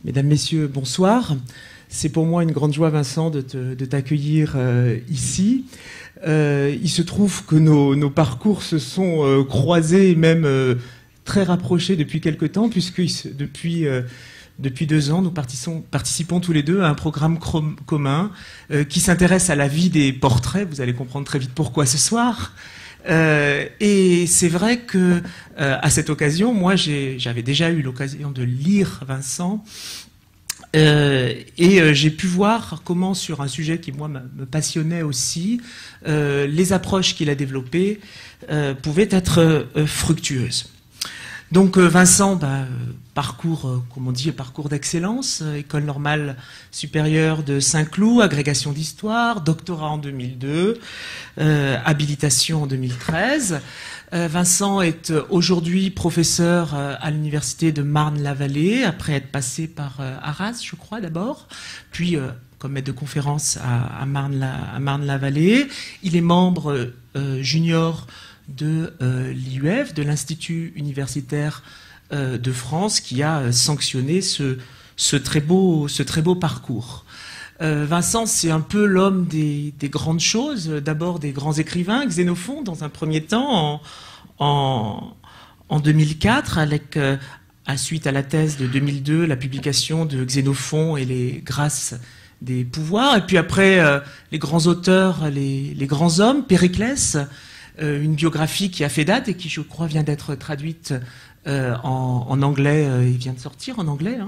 Mesdames, Messieurs, bonsoir. C'est pour moi une grande joie, Vincent, de t'accueillir ici. Il se trouve que nos parcours se sont croisés et même très rapprochés depuis quelque temps, puisque depuis 2 ans, nous participons tous les deux à un programme commun qui s'intéresse à la vie des portraits. Vous allez comprendre très vite pourquoi ce soir. Et c'est vrai que à cette occasion, moi j'avais déjà eu l'occasion de lire Vincent et j'ai pu voir comment, sur un sujet qui moi me passionnait aussi, les approches qu'il a développées pouvaient être fructueuses. Donc Vincent, parcours, comme on dit, parcours d'excellence, École normale supérieure de Saint-Cloud, agrégation d'histoire, doctorat en 2002, habilitation en 2013. Vincent est aujourd'hui professeur à l'université de Marne-la-Vallée, après être passé par Arras, je crois d'abord, puis comme maître de conférence à Marne-la-Vallée. Il est membre junior de l'IUF, de l'Institut universitaire de France, qui a sanctionné ce très beau parcours. Vincent, c'est un peu l'homme des grandes choses, d'abord des grands écrivains, Xénophon dans un premier temps, en 2004, avec, suite à la thèse de 2002, la publication de Xénophon et les grâces des pouvoirs, et puis après les grands auteurs, les grands hommes, Périclès, une biographie qui a fait date et qui, je crois, vient d'être traduite en anglais, il vient de sortir en anglais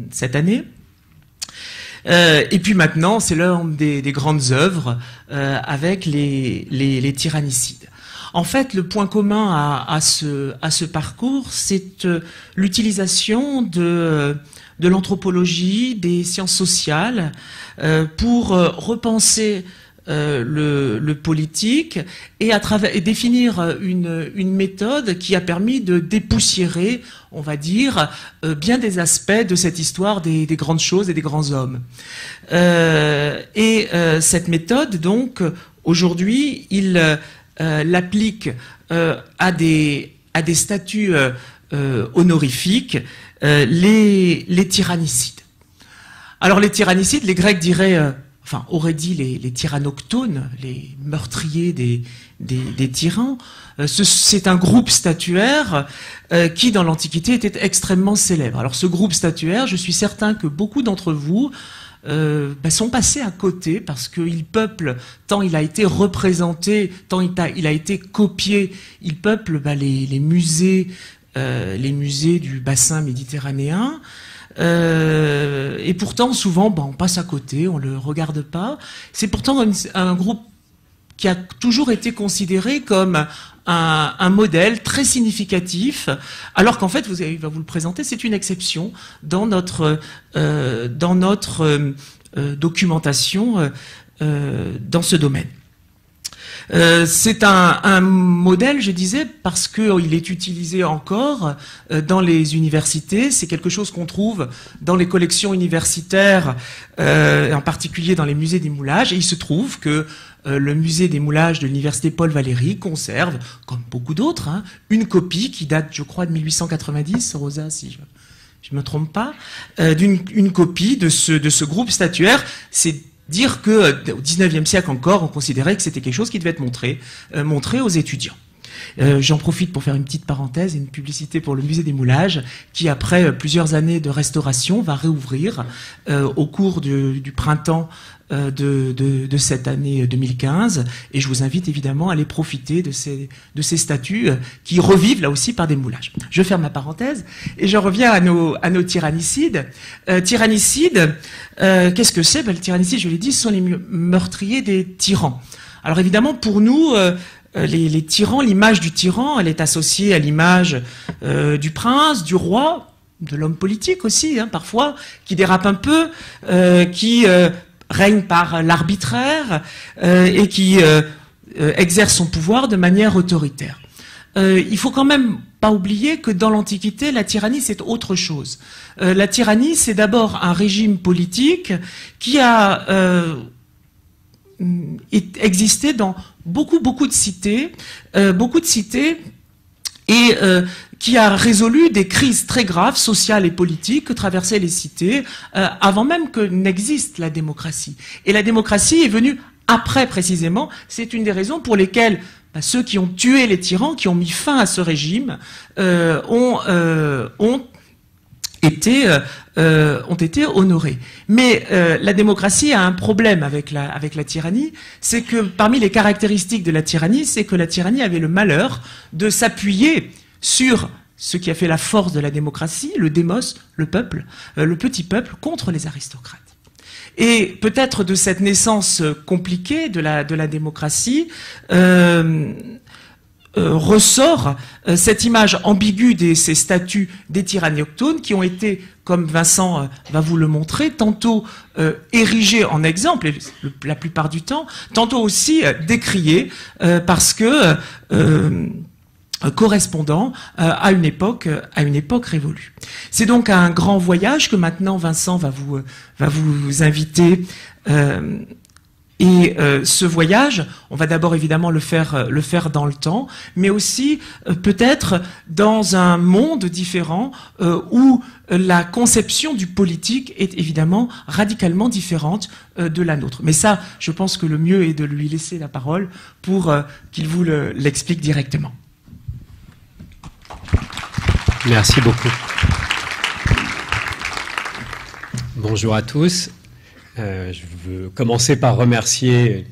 cette année. Et puis maintenant, c'est l'heure des grandes œuvres avec les tyrannicides. En fait, le point commun à ce parcours, c'est l'utilisation de l'anthropologie, des sciences sociales, pour repenser le politique et définir une méthode qui a permis de dépoussiérer, on va dire, bien des aspects de cette histoire des grandes choses et des grands hommes. Cette méthode, donc, aujourd'hui, il l'applique à des statuts honorifiques, les tyrannicides. Alors les tyrannicides, les Grecs diraient... auraient dit les tyrannoctones, les meurtriers des tyrans. C'est un groupe statuaire qui, dans l'Antiquité, était extrêmement célèbre. Alors ce groupe statuaire, je suis certain que beaucoup d'entre vous sont passés à côté parce qu'il peuple, tant il a été représenté, tant il a été copié, il peuple les musées du bassin méditerranéen. Et pourtant, souvent, on passe à côté, on le regarde pas. C'est pourtant un groupe qui a toujours été considéré comme un modèle très significatif, alors qu'en fait, il va vous le présenter, c'est une exception dans notre documentation dans ce domaine. C'est un modèle, je disais, parce qu'il est utilisé encore dans les universités. C'est quelque chose qu'on trouve dans les collections universitaires, en particulier dans les musées des moulages. Et il se trouve que le musée des moulages de l'université Paul Valéry conserve, comme beaucoup d'autres, une copie qui date, je crois, de 1890, Rosa, si je me trompe pas, une copie de ce groupe statuaire. C'est dire que au XIXe siècle encore, on considérait que c'était quelque chose qui devait être montré aux étudiants. J'en profite pour faire une petite parenthèse et une publicité pour le musée des moulages, qui après plusieurs années de restauration va réouvrir au cours du printemps de cette année 2015, et je vous invite évidemment à aller profiter de ces statues qui revivent là aussi par des moulages. Je ferme ma parenthèse et je reviens à nos tyrannicides. Tyrannicides, qu'est-ce que c'est? Le tyrannicide, je l'ai dit, ce sont les meurtriers des tyrans. Alors évidemment, pour nous, les tyrans, l'image du tyran, elle est associée à l'image du prince, du roi, de l'homme politique aussi, parfois, qui dérape un peu, qui règne par l'arbitraire et qui exerce son pouvoir de manière autoritaire. Il faut quand même pas oublier que dans l'Antiquité, la tyrannie, c'est autre chose. La tyrannie, c'est d'abord un régime politique qui a existé dans beaucoup de cités, et qui a résolu des crises très graves, sociales et politiques, que traversaient les cités, avant même que n'existe la démocratie. Et la démocratie est venue après, précisément. C'est une des raisons pour lesquelles ceux qui ont tué les tyrans, qui ont mis fin à ce régime, ont été honorés. Mais la démocratie a un problème avec la tyrannie, c'est que parmi les caractéristiques de la tyrannie, c'est que la tyrannie avait le malheur de s'appuyer sur ce qui a fait la force de la démocratie, le démos, le peuple, le petit peuple, contre les aristocrates. Et peut-être de cette naissance compliquée de la démocratie ressort cette image ambiguë de ces statuts des tyrannies autochtones qui ont été, comme Vincent va vous le montrer, tantôt érigés en exemple, et la plupart du temps, tantôt aussi décriés parce que correspondant à une époque révolue. C'est donc un grand voyage que maintenant Vincent va vous inviter. Et ce voyage, on va d'abord évidemment le faire dans le temps, mais aussi peut-être dans un monde différent où la conception du politique est évidemment radicalement différente de la nôtre. Mais ça, je pense que le mieux est de lui laisser la parole pour qu'il vous l'explique directement. Merci beaucoup. Bonjour à tous. Je veux commencer par remercier,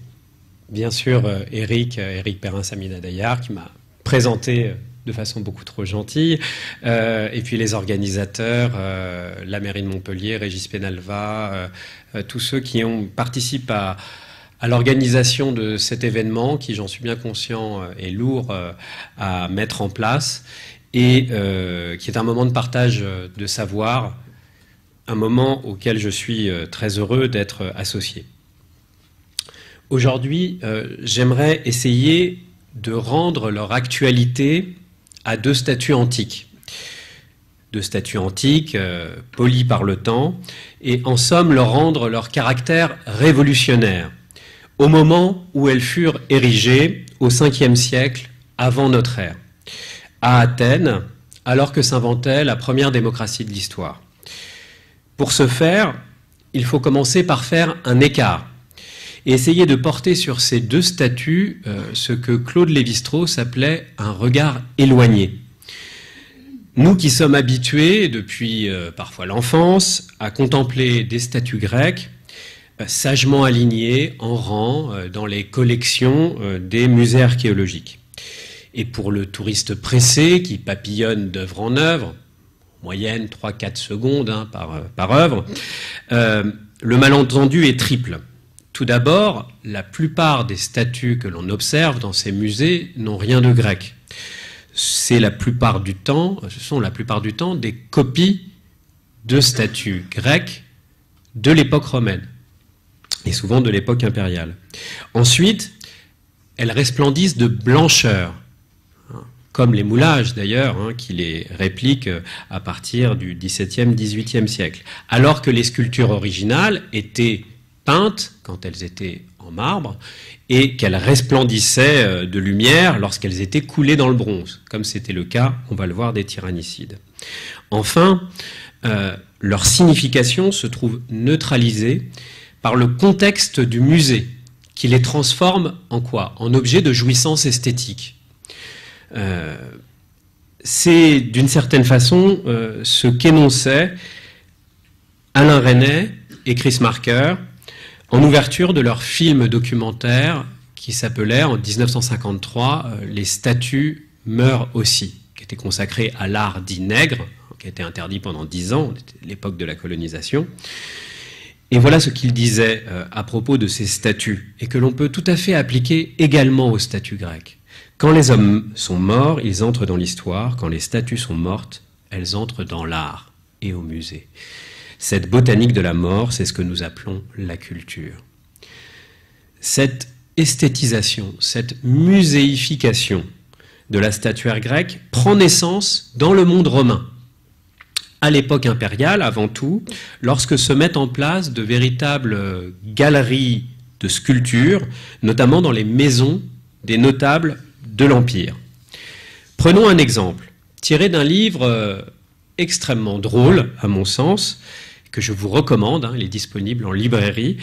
bien sûr, Éric Perrin-Samina Dayar, qui m'a présenté de façon beaucoup trop gentille, et puis les organisateurs, la mairie de Montpellier, Régis Penalva, tous ceux qui ont participé à l'organisation de cet événement, qui, j'en suis bien conscient, est lourd à mettre en place, et qui est un moment de partage de savoir, un moment auquel je suis très heureux d'être associé. Aujourd'hui, j'aimerais essayer de rendre leur actualité à deux statues antiques. Deux statues antiques, polies par le temps, et en somme leur rendre leur caractère révolutionnaire, au moment où elles furent érigées au 5e siècle avant notre ère, à Athènes, alors que s'inventait la première démocratie de l'histoire. Pour ce faire, il faut commencer par faire un écart et essayer de porter sur ces deux statues ce que Claude Lévi-Strauss appelait un regard éloigné. Nous qui sommes habitués, depuis parfois l'enfance, à contempler des statues grecques sagement alignées en rang dans les collections des musées archéologiques. Et pour le touriste pressé qui papillonne d'œuvre en œuvre, moyenne 3-4 secondes par œuvre, le malentendu est triple. Tout d'abord, la plupart des statues que l'on observe dans ces musées n'ont rien de grec. Ce sont la plupart du temps des copies de statues grecques de l'époque romaine, et souvent de l'époque impériale. Ensuite, elles resplendissent de blancheur, comme les moulages d'ailleurs, qui les répliquent à partir du XVIIe, XVIIIe siècle. Alors que les sculptures originales étaient peintes quand elles étaient en marbre et qu'elles resplendissaient de lumière lorsqu'elles étaient coulées dans le bronze, comme c'était le cas, on va le voir, des tyrannicides. Enfin, leur signification se trouve neutralisée par le contexte du musée, qui les transforme en quoi? En objets de jouissance esthétique. C'est d'une certaine façon ce qu'énonçaient Alain Resnais et Chris Marker en ouverture de leur film documentaire qui s'appelait en 1953 « Les statues meurent aussi », qui était consacré à l'art dit nègre, qui a été interdit pendant 10 ans, l'époque de la colonisation. Et voilà ce qu'il disait à propos de ces statues, et que l'on peut tout à fait appliquer également aux statues grecques. Quand les hommes sont morts, ils entrent dans l'histoire. Quand les statues sont mortes, elles entrent dans l'art et au musée. Cette botanique de la mort, c'est ce que nous appelons la culture. Cette esthétisation, cette muséification de la statuaire grecque prend naissance dans le monde romain. À l'époque impériale, avant tout, lorsque se mettent en place de véritables galeries de sculptures, notamment dans les maisons des notables de l'Empire. Prenons un exemple, tiré d'un livre extrêmement drôle, à mon sens, que je vous recommande, il est disponible en librairie,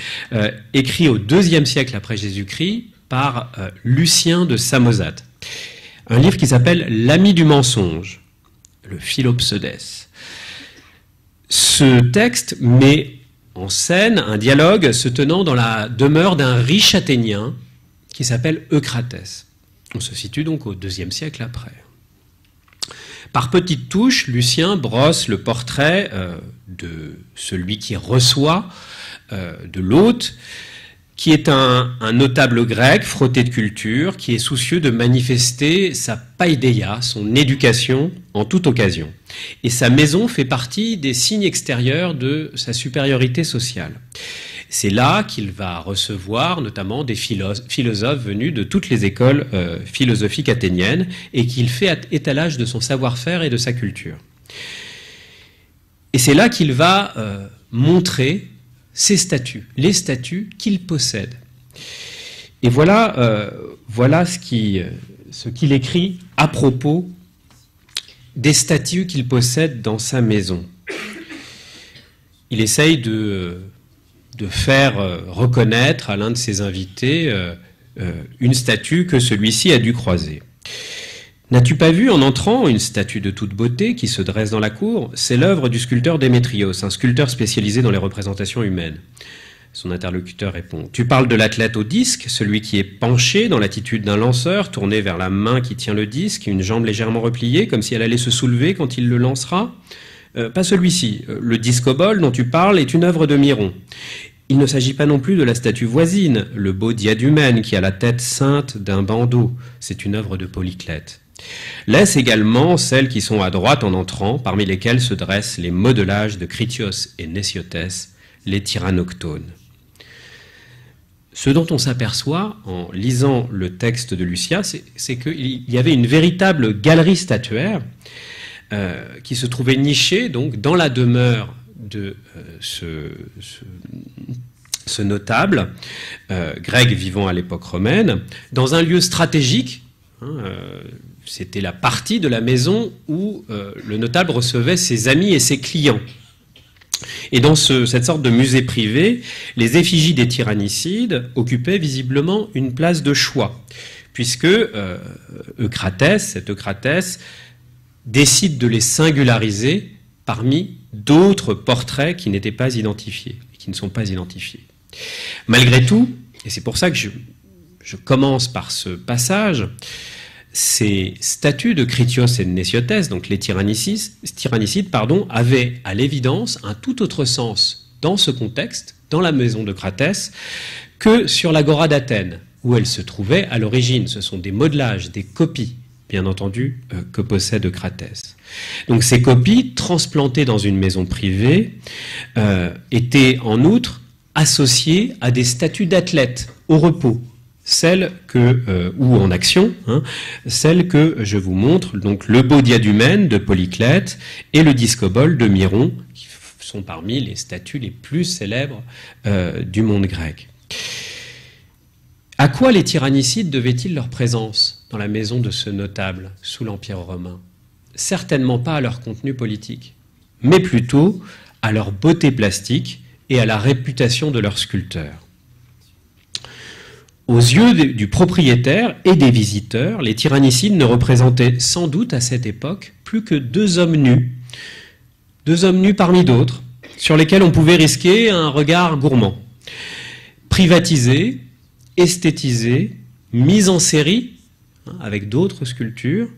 écrit au IIe siècle après Jésus-Christ par Lucien de Samosate. Un livre qui s'appelle L'ami du mensonge, le Philopseudes. Ce texte met en scène un dialogue se tenant dans la demeure d'un riche Athénien qui s'appelle Eucratès. On se situe donc au IIe siècle après. Par petites touches, Lucien brosse le portrait de celui qui reçoit, de l'hôte, qui est un notable grec frotté de culture, qui est soucieux de manifester sa paideia, son éducation, en toute occasion. Et sa maison fait partie des signes extérieurs de sa supériorité sociale. C'est là qu'il va recevoir notamment des philosophes venus de toutes les écoles philosophiques athéniennes et qu'il fait étalage de son savoir-faire et de sa culture. Et c'est là qu'il va montrer ses statues, les statues qu'il possède. Et voilà, ce qu'il écrit à propos des statues qu'il possède dans sa maison. Il essaye de faire reconnaître à l'un de ses invités une statue que celui-ci a dû croiser. « N'as-tu pas vu en entrant une statue de toute beauté qui se dresse dans la cour? C'est l'œuvre du sculpteur Démétrios, un sculpteur spécialisé dans les représentations humaines. » Son interlocuteur répond « Tu parles de l'athlète au disque, celui qui est penché dans l'attitude d'un lanceur, tourné vers la main qui tient le disque, une jambe légèrement repliée, comme si elle allait se soulever quand il le lancera ? Pas celui-ci. Le discobole dont tu parles est une œuvre de Myron. Il ne s'agit pas non plus de la statue voisine, le beau diadumène qui a la tête ceinte d'un bandeau. C'est une œuvre de Polyclète. Laisse également celles qui sont à droite en entrant, parmi lesquelles se dressent les modelages de Critios et Nessiotès, les tyrannoctones. » Ce dont on s'aperçoit en lisant le texte de Lucien, c'est qu'il y avait une véritable galerie statuaire qui se trouvait nichée donc, dans la demeure de ce notable grec vivant à l'époque romaine, dans un lieu stratégique. C'était la partie de la maison où le notable recevait ses amis et ses clients. Et dans cette sorte de musée privé, les effigies des tyrannicides occupaient visiblement une place de choix, puisque cet Eucratès décide de les singulariser parmi d'autres portraits qui n'étaient pas identifiés, et qui ne sont pas identifiés. Malgré tout, et c'est pour ça que je commence par ce passage, ces statues de Critios et de Nessiotès, donc les tyrannicides, avaient à l'évidence un tout autre sens dans ce contexte, dans la maison de Cratès, que sur l'agora d'Athènes, où elles se trouvaient à l'origine. Ce sont des modelages, des copies, bien entendu, que possède Cratès. Donc ces copies, transplantées dans une maison privée, étaient en outre associées à des statues d'athlètes au repos, ou en action, celles que je vous montre, donc le beau diadumène de Polyclète et le discobole de Myron, qui sont parmi les statues les plus célèbres du monde grec. À quoi les tyrannicides devaient-ils leur présence dans la maison de ce notable sous l'Empire romain? Certainement pas à leur contenu politique, mais plutôt à leur beauté plastique et à la réputation de leur sculpteur. Aux yeux du propriétaire et des visiteurs, les tyrannicides ne représentaient sans doute à cette époque plus que deux hommes nus parmi d'autres, sur lesquels on pouvait risquer un regard gourmand. Privatisés, esthétisés, mis en série, avec d'autres sculptures,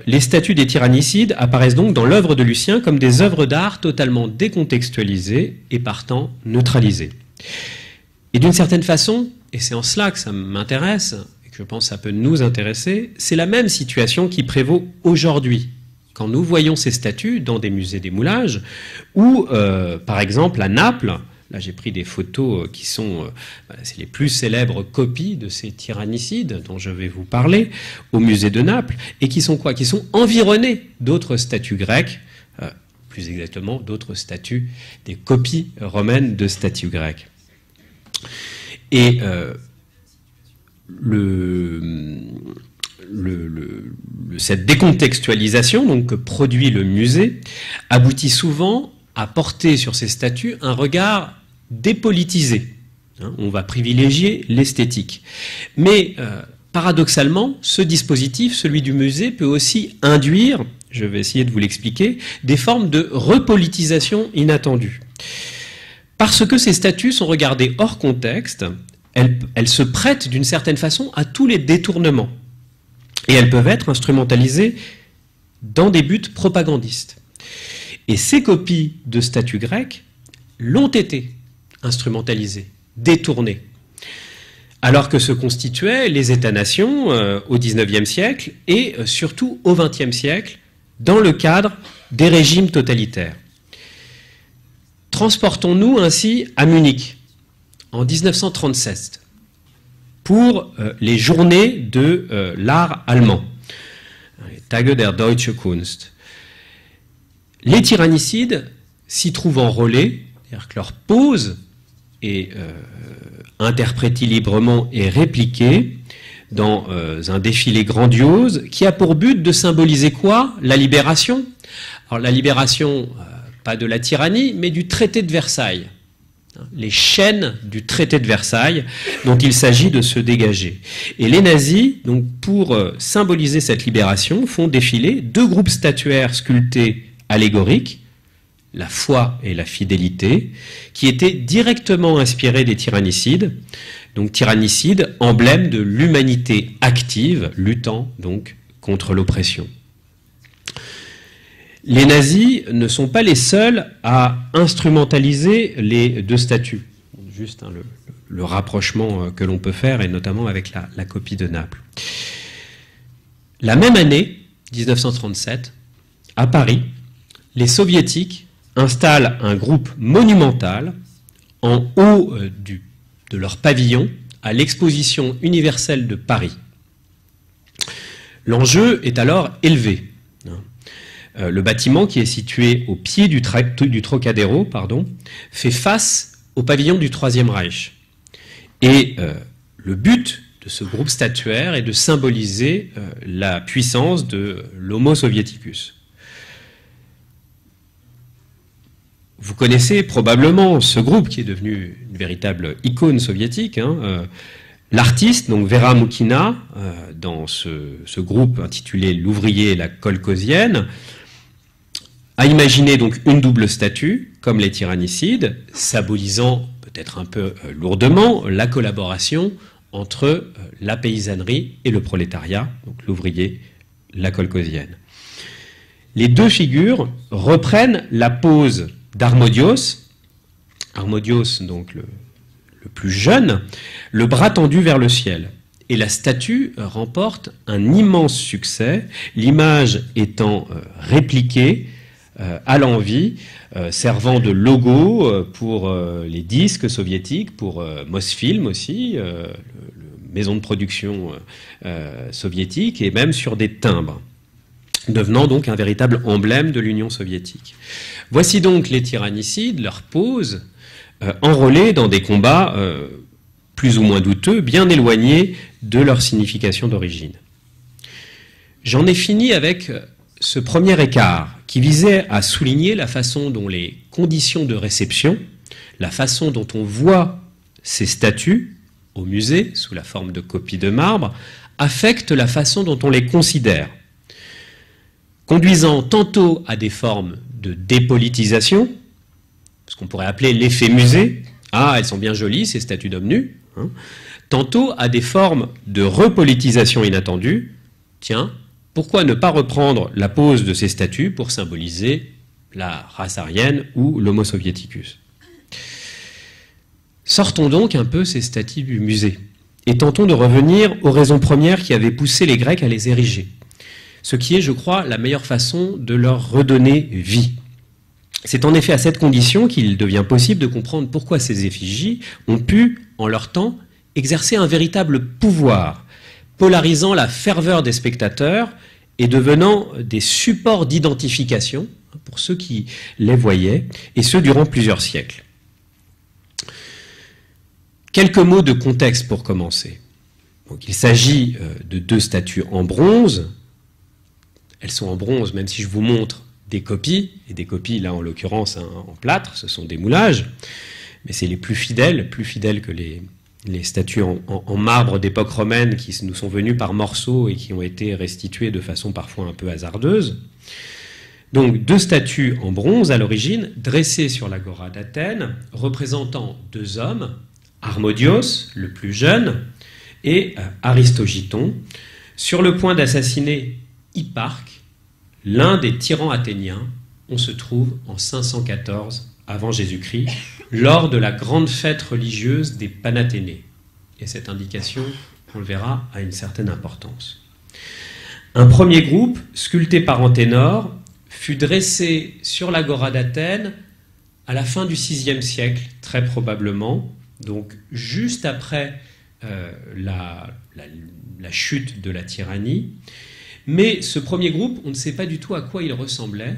les statues des tyrannicides apparaissent donc dans l'œuvre de Lucien comme des œuvres d'art totalement décontextualisées et partant neutralisées. Et d'une certaine façon, et c'est en cela que ça m'intéresse, et que je pense que ça peut nous intéresser, c'est la même situation qui prévaut aujourd'hui. Quand nous voyons ces statues dans des musées des moulages, ou par exemple à Naples, là j'ai pris des photos qui sont c'est les plus célèbres copies de ces tyrannicides dont je vais vous parler, au musée de Naples, et qui sont quoi? Qui sont environnés d'autres statues grecques, plus exactement d'autres statues, des copies romaines de statues grecques. cette décontextualisation donc, que produit le musée aboutit souvent à porter sur ces statues un regard dépolitisé. On va privilégier l'esthétique. Mais paradoxalement, ce dispositif, celui du musée, peut aussi induire, je vais essayer de vous l'expliquer, des formes de repolitisation inattendues. Parce que ces statues sont regardées hors contexte, elles se prêtent d'une certaine façon à tous les détournements. Et elles peuvent être instrumentalisées dans des buts propagandistes. Et ces copies de statues grecques l'ont été instrumentalisées, détournées. Alors que se constituaient les États-nations au XIXe siècle et surtout au XXe siècle dans le cadre des régimes totalitaires. Transportons-nous ainsi à Munich en 1937 pour les journées de l'art allemand, les Tage der Deutsche Kunst. Les tyrannicides s'y trouvent enrôlés, c'est-à-dire que leur pose est interprétée librement et répliquée dans un défilé grandiose qui a pour but de symboliser quoi? La libération. Alors la libération, pas de la tyrannie, mais du traité de Versailles. Les chaînes du traité de Versailles dont il s'agit de se dégager. Et les nazis, donc, pour symboliser cette libération, font défiler deux groupes statuaires sculptés allégoriques, la foi et la fidélité, qui étaient directement inspirés des tyrannicides. Donc tyrannicide, emblème de l'humanité active, luttant donc contre l'oppression. Les nazis ne sont pas les seuls à instrumentaliser les deux statues. Juste le rapprochement que l'on peut faire, et notamment avec la copie de Naples. La même année, 1937, à Paris, les soviétiques installent un groupe monumental en haut de leur pavillon à l'exposition universelle de Paris. L'enjeu est alors élevé. Le bâtiment, qui est situé au pied du Trocadéro, fait face au pavillon du Troisième Reich. Et le but de ce groupe statuaire est de symboliser la puissance de l'Homo soviéticus. Vous connaissez probablement ce groupe qui est devenu une véritable icône soviétique. L'artiste, donc Vera Moukhina, dans ce groupe intitulé L'ouvrier et la kolkhosienne, a imaginé donc une double statue, comme les tyrannicides, symbolisant peut-être un peu lourdement la collaboration entre la paysannerie et le prolétariat, donc l'ouvrier, la kolkhosienne. Les deux figures reprennent la pose d'Harmodios, donc le plus jeune, le bras tendu vers le ciel. Et la statue remporte un immense succès, l'image étant répliquée à l'envi, servant de logo pour les disques soviétiques, pour Mosfilm aussi, maison de production soviétique, et même sur des timbres, devenant donc un véritable emblème de l'Union soviétique. Voici donc les tyrannicides, leur pose, enrôlés dans des combats plus ou moins douteux, bien éloignés de leur signification d'origine. J'en ai fini avec ce premier écart qui visait à souligner la façon dont les conditions de réception, la façon dont on voit ces statues au musée, sous la forme de copies de marbre, affectent la façon dont on les considère, conduisant tantôt à des formes de dépolitisation, ce qu'on pourrait appeler l'effet musée. Ah, elles sont bien jolies, ces statues d'hommes nus. Tantôt à des formes de repolitisation inattendue. Tiens, pourquoi ne pas reprendre la pose de ces statues pour symboliser la race aryenne ou l'Homo soviéticus? Sortons donc un peu ces statues du musée et tentons de revenir aux raisons premières qui avaient poussé les Grecs à les ériger. Ce qui est, je crois, la meilleure façon de leur redonner vie. C'est en effet à cette condition qu'il devient possible de comprendre pourquoi ces effigies ont pu, en leur temps, exercer un véritable pouvoir, polarisant la ferveur des spectateurs et devenant des supports d'identification pour ceux qui les voyaient, et ce durant plusieurs siècles. Quelques mots de contexte pour commencer. Donc il s'agit de deux statues en bronze. Elles sont en bronze, même si je vous montre des copies, et des copies là en l'occurrence en plâtre, ce sont des moulages, mais c'est les plus fidèles que les statues en marbre d'époque romaine qui nous sont venues par morceaux et qui ont été restituées de façon parfois un peu hasardeuse. Donc deux statues en bronze à l'origine, dressées sur l'agora d'Athènes, représentant deux hommes, Harmodios, le plus jeune, et Aristogiton, sur le point d'assassiner Hipparque, l'un des tyrans athéniens. On se trouve en 514 avant Jésus-Christ, lors de la grande fête religieuse des Panathénées. Et cette indication, on le verra, a une certaine importance. Un premier groupe, sculpté par Anténor, fut dressé sur l'agora d'Athènes à la fin du VIe siècle, très probablement, donc juste après la chute de la tyrannie. Mais ce premier groupe, on ne sait pas du tout à quoi il ressemblait,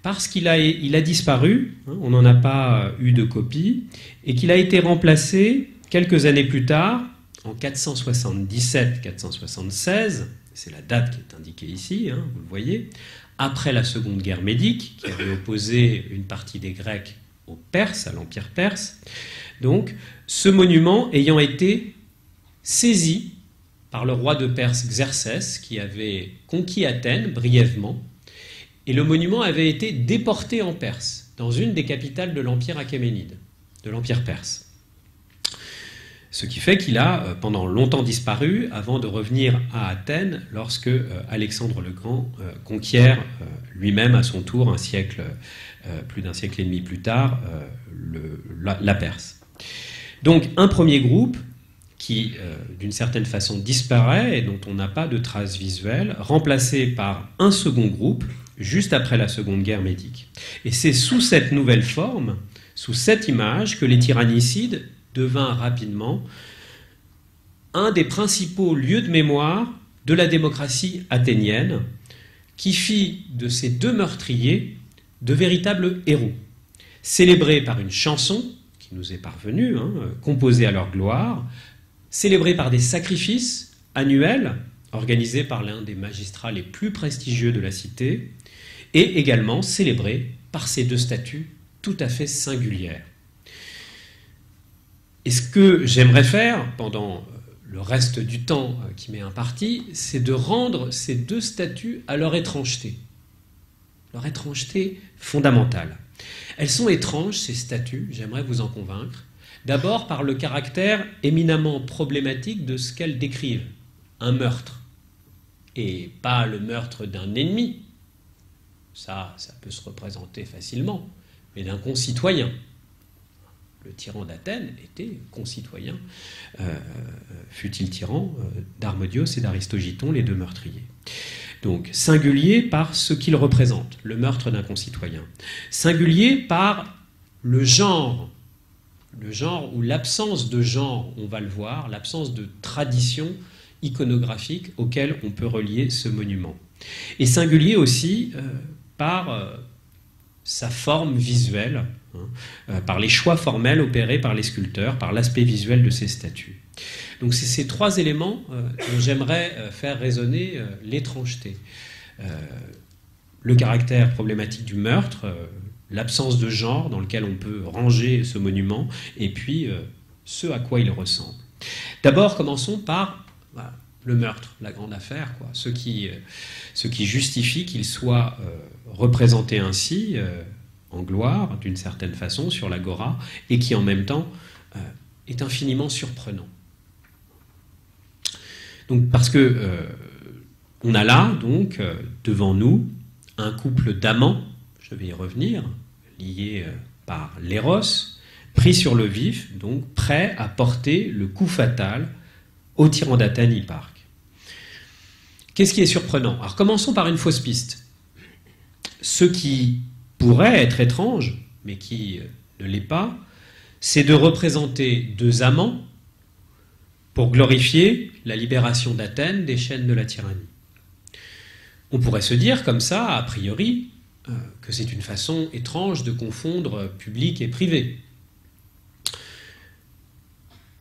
parce qu'il a disparu, on n'en a pas eu de copie, et qu'il a été remplacé quelques années plus tard, en 477-476, c'est la date qui est indiquée ici, vous le voyez, après la Seconde Guerre médique, qui avait opposé une partie des Grecs aux Perses, à l'Empire perse. Donc, ce monument ayant été saisi par le roi de Perse Xerxès, qui avait conquis Athènes brièvement, et le monument avait été déporté en Perse, dans une des capitales de l'Empire achéménide, de l'Empire perse. Ce qui fait qu'il a pendant longtemps disparu avant de revenir à Athènes lorsque Alexandre le Grand conquiert lui-même à son tour, plus d'un siècle et demi plus tard, la Perse. Donc un premier groupe qui, d'une certaine façon, disparaît et dont on n'a pas de traces visuelles, remplacé par un second groupe, juste après la Seconde Guerre médique. Et c'est sous cette nouvelle forme, sous cette image, que les tyrannicides devint rapidement un des principaux lieux de mémoire de la démocratie athénienne, qui fit de ces deux meurtriers de véritables héros, célébrés par une chanson qui nous est parvenue, composée à leur gloire, célébrés par des sacrifices annuels organisés par l'un des magistrats les plus prestigieux de la cité, et également célébrés par ces deux statues tout à fait singulières. Et ce que j'aimerais faire pendant le reste du temps qui m'est imparti, c'est de rendre ces deux statues à leur étrangeté fondamentale. Elles sont étranges, ces statues, j'aimerais vous en convaincre, d'abord par le caractère éminemment problématique de ce qu'elles décrivent, un meurtre, et pas le meurtre d'un ennemi, ça peut se représenter facilement, mais d'un concitoyen. Le tyran d'Athènes était concitoyen, fut-il tyran, d'Harmodios et d'Aristogiton, les deux meurtriers. Donc, singulier par ce qu'il représente, le meurtre d'un concitoyen. Singulier par le genre ou l'absence de genre, on va le voir, l'absence de tradition iconographique auquel on peut relier ce monument. Et singulier aussi par sa forme visuelle, par les choix formels opérés par les sculpteurs, par l'aspect visuel de ces statues. Donc c'est ces trois éléments dont j'aimerais faire résonner l'étrangeté. Le caractère problématique du meurtre, l'absence de genre dans lequel on peut ranger ce monument, et puis ce à quoi il ressemble. D'abord, commençons par le meurtre, la grande affaire, ce qui justifie qu'il soit représenté ainsi, en gloire, d'une certaine façon, sur l'agora, et qui en même temps est infiniment surprenant. Donc, parce que on a là, donc, devant nous, un couple d'amants, je vais y revenir, liés par l'éros, pris sur le vif, donc prêts à porter le coup fatal au tyran d'Athènes Hipparque. Qu'est-ce qui est surprenant? Alors commençons par une fausse piste. Ce qui pourrait être étrange, mais qui ne l'est pas, c'est de représenter deux amants pour glorifier la libération d'Athènes des chaînes de la tyrannie. On pourrait se dire comme ça, a priori, que c'est une façon étrange de confondre public et privé.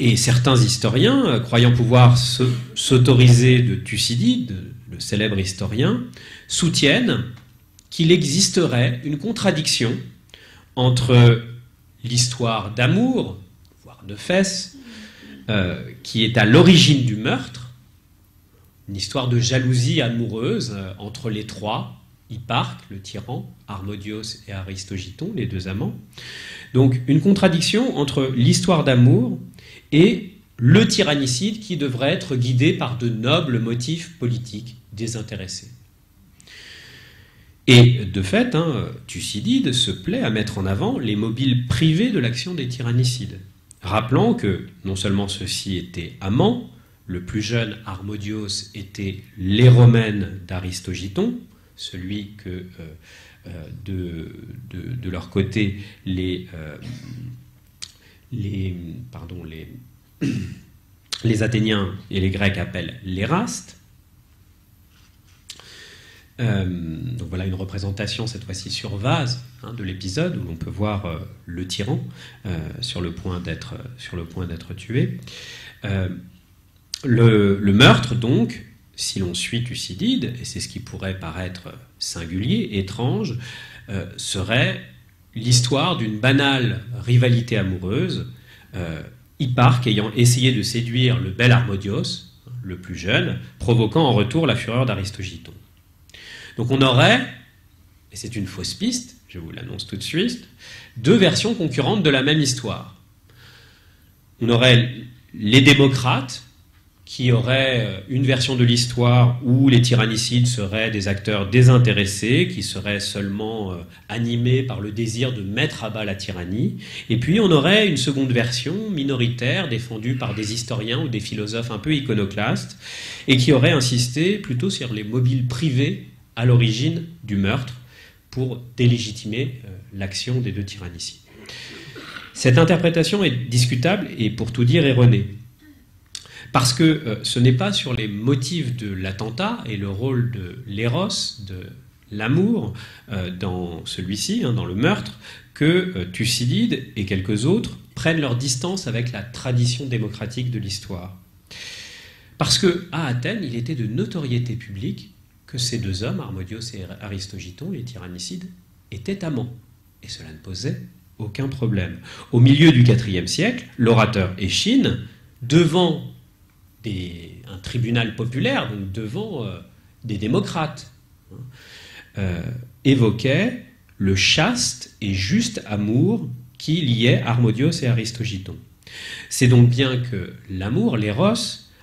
Et certains historiens, croyant pouvoir s'autoriser de Thucydide, le célèbre historien, soutiennent qu'il existerait une contradiction entre l'histoire d'amour, voire de fesses, qui est à l'origine du meurtre, une histoire de jalousie amoureuse entre les trois, Hipparque, le tyran, Harmodios et Aristogiton, les deux amants. Donc une contradiction entre l'histoire d'amour et le tyrannicide qui devrait être guidé par de nobles motifs politiques désintéressés. Et de fait, Thucydide se plaît à mettre en avant les mobiles privés de l'action des tyrannicides, rappelant que non seulement ceux-ci étaient amants, le plus jeune Harmodios était l'éromène d'Aristogiton, celui que de leur côté les Athéniens et les Grecs appellent l'Éraste. Donc voilà une représentation cette fois-ci sur vase de l'épisode où l'on peut voir le tyran sur le point d'être tué. Le meurtre donc, si l'on suit Thucydide, et c'est ce qui pourrait paraître singulier, étrange, serait l'histoire d'une banale rivalité amoureuse, Hipparque ayant essayé de séduire le bel Harmodios, le plus jeune, provoquant en retour la fureur d'Aristogiton. Donc on aurait, et c'est une fausse piste, je vous l'annonce tout de suite, deux versions concurrentes de la même histoire. On aurait les démocrates, qui auraient une version de l'histoire où les tyrannicides seraient des acteurs désintéressés, qui seraient seulement animés par le désir de mettre à bas la tyrannie. Et puis on aurait une seconde version minoritaire, défendue par des historiens ou des philosophes un peu iconoclastes, et qui aurait insisté plutôt sur les mobiles privés à l'origine du meurtre pour délégitimer l'action des deux tyrannicides. Cette interprétation est discutable et pour tout dire erronée. Parce que ce n'est pas sur les motifs de l'attentat et le rôle de l'éros, de l'amour, dans celui-ci, dans le meurtre, que Thucydide et quelques autres prennent leur distance avec la tradition démocratique de l'histoire. Parce qu'à Athènes, il était de notoriété publique que ces deux hommes, Harmodios et Aristogiton, les tyrannicides, étaient amants. Et cela ne posait aucun problème. Au milieu du IVe siècle, l'orateur Échine, devant un tribunal populaire, donc devant des démocrates, évoquait le chaste et juste amour qui liait Harmodios et Aristogiton. C'est donc bien que l'amour, l'éros,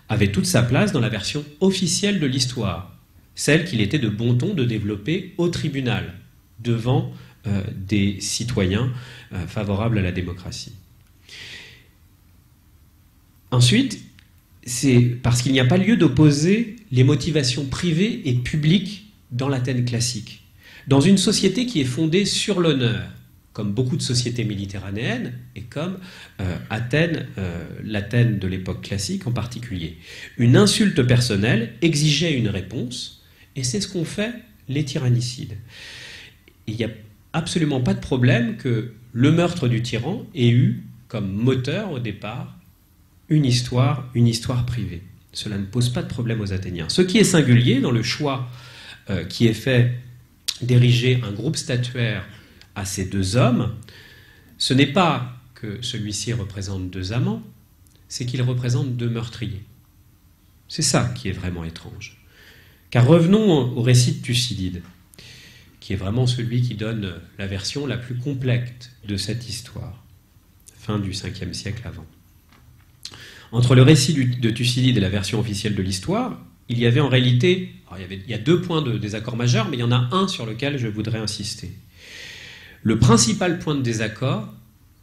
avait toute sa place dans la version officielle de l'histoire, celle qu'il était de bon ton de développer au tribunal, devant des citoyens favorables à la démocratie. Ensuite, c'est parce qu'il n'y a pas lieu d'opposer les motivations privées et publiques dans l'Athènes classique. Dans une société qui est fondée sur l'honneur, comme beaucoup de sociétés méditerranéennes, et comme l'Athènes de l'époque classique en particulier. Une insulte personnelle exigeait une réponse, et c'est ce qu'ont fait les tyrannicides. Il n'y a absolument pas de problème que le meurtre du tyran ait eu comme moteur au départ une histoire privée. Cela ne pose pas de problème aux Athéniens. Ce qui est singulier dans le choix qui est fait d'ériger un groupe statuaire à ces deux hommes, ce n'est pas que celui-ci représente deux amants, c'est qu'il représente deux meurtriers. C'est ça qui est vraiment étrange. Car revenons au récit de Thucydide, qui est vraiment celui qui donne la version la plus complète de cette histoire, fin du 5e siècle avant. Entre le récit de Thucydide et la version officielle de l'histoire, il y avait en réalité, il y a 2 points de désaccord majeurs, mais il y en a un sur lequel je voudrais insister. Le principal point de désaccord,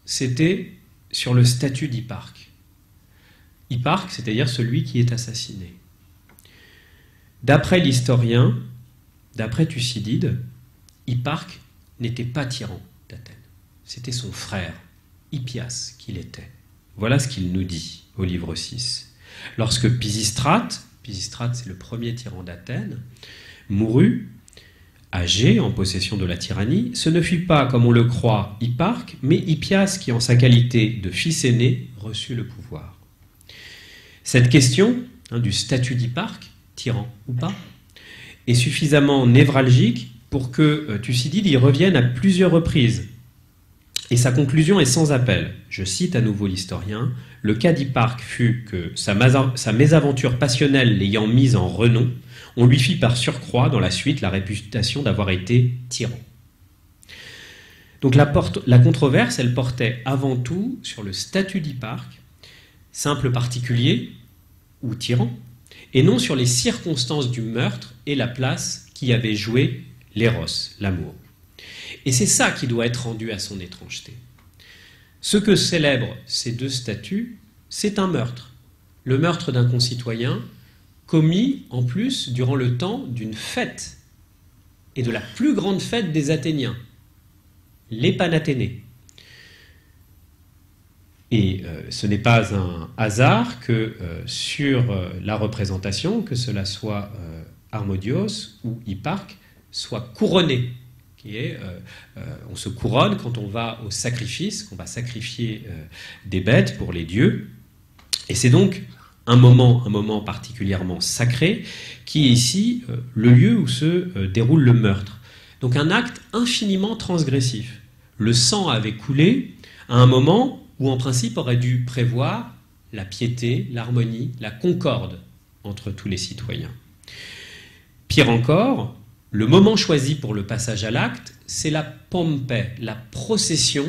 c'était sur le statut d'Hipparque. Hipparque, c'est-à-dire celui qui est assassiné. D'après l'historien, d'après Thucydide, Hipparque n'était pas tyran d'Athènes. C'était son frère, Hippias, qui l'était. Voilà ce qu'il nous dit au livre 6. Lorsque Pisistrate, c'est le premier tyran d'Athènes, mourut, âgé, en possession de la tyrannie, ce ne fut pas, comme on le croit, Hipparque, mais Hippias qui, en sa qualité de fils aîné, reçut le pouvoir. Cette question du statut d'Hipparque, tyran ou pas, est suffisamment névralgique pour que Thucydide y revienne à plusieurs reprises. Et sa conclusion est sans appel. Je cite à nouveau l'historien. Le cas d'Hipparque fut que sa mésaventure passionnelle l'ayant mise en renom, on lui fit par surcroît dans la suite la réputation d'avoir été tyran. Donc la controverse, elle portait avant tout sur le statut d'Hipparque, simple particulier ou tyran, et non sur les circonstances du meurtre et la place qu'y avait joué l'éros, l'amour. Et c'est ça qui doit être rendu à son étrangeté. Ce que célèbrent ces deux statuts, c'est un meurtre. Le meurtre d'un concitoyen commis en plus durant le temps d'une fête, et de la plus grande fête des Athéniens, les Panathénées. Et ce n'est pas un hasard que sur la représentation, que cela soit Harmodios ou Hipparque, soit couronné. On se couronne quand on va au sacrifice, qu'on va sacrifier des bêtes pour les dieux. Et c'est donc un moment particulièrement sacré, qui est ici le lieu où se déroule le meurtre. Donc un acte infiniment transgressif. Le sang avait coulé à un moment où en principe aurait dû prévoir la piété, l'harmonie, la concorde entre tous les citoyens. Pire encore, le moment choisi pour le passage à l'acte, c'est la pompe, la procession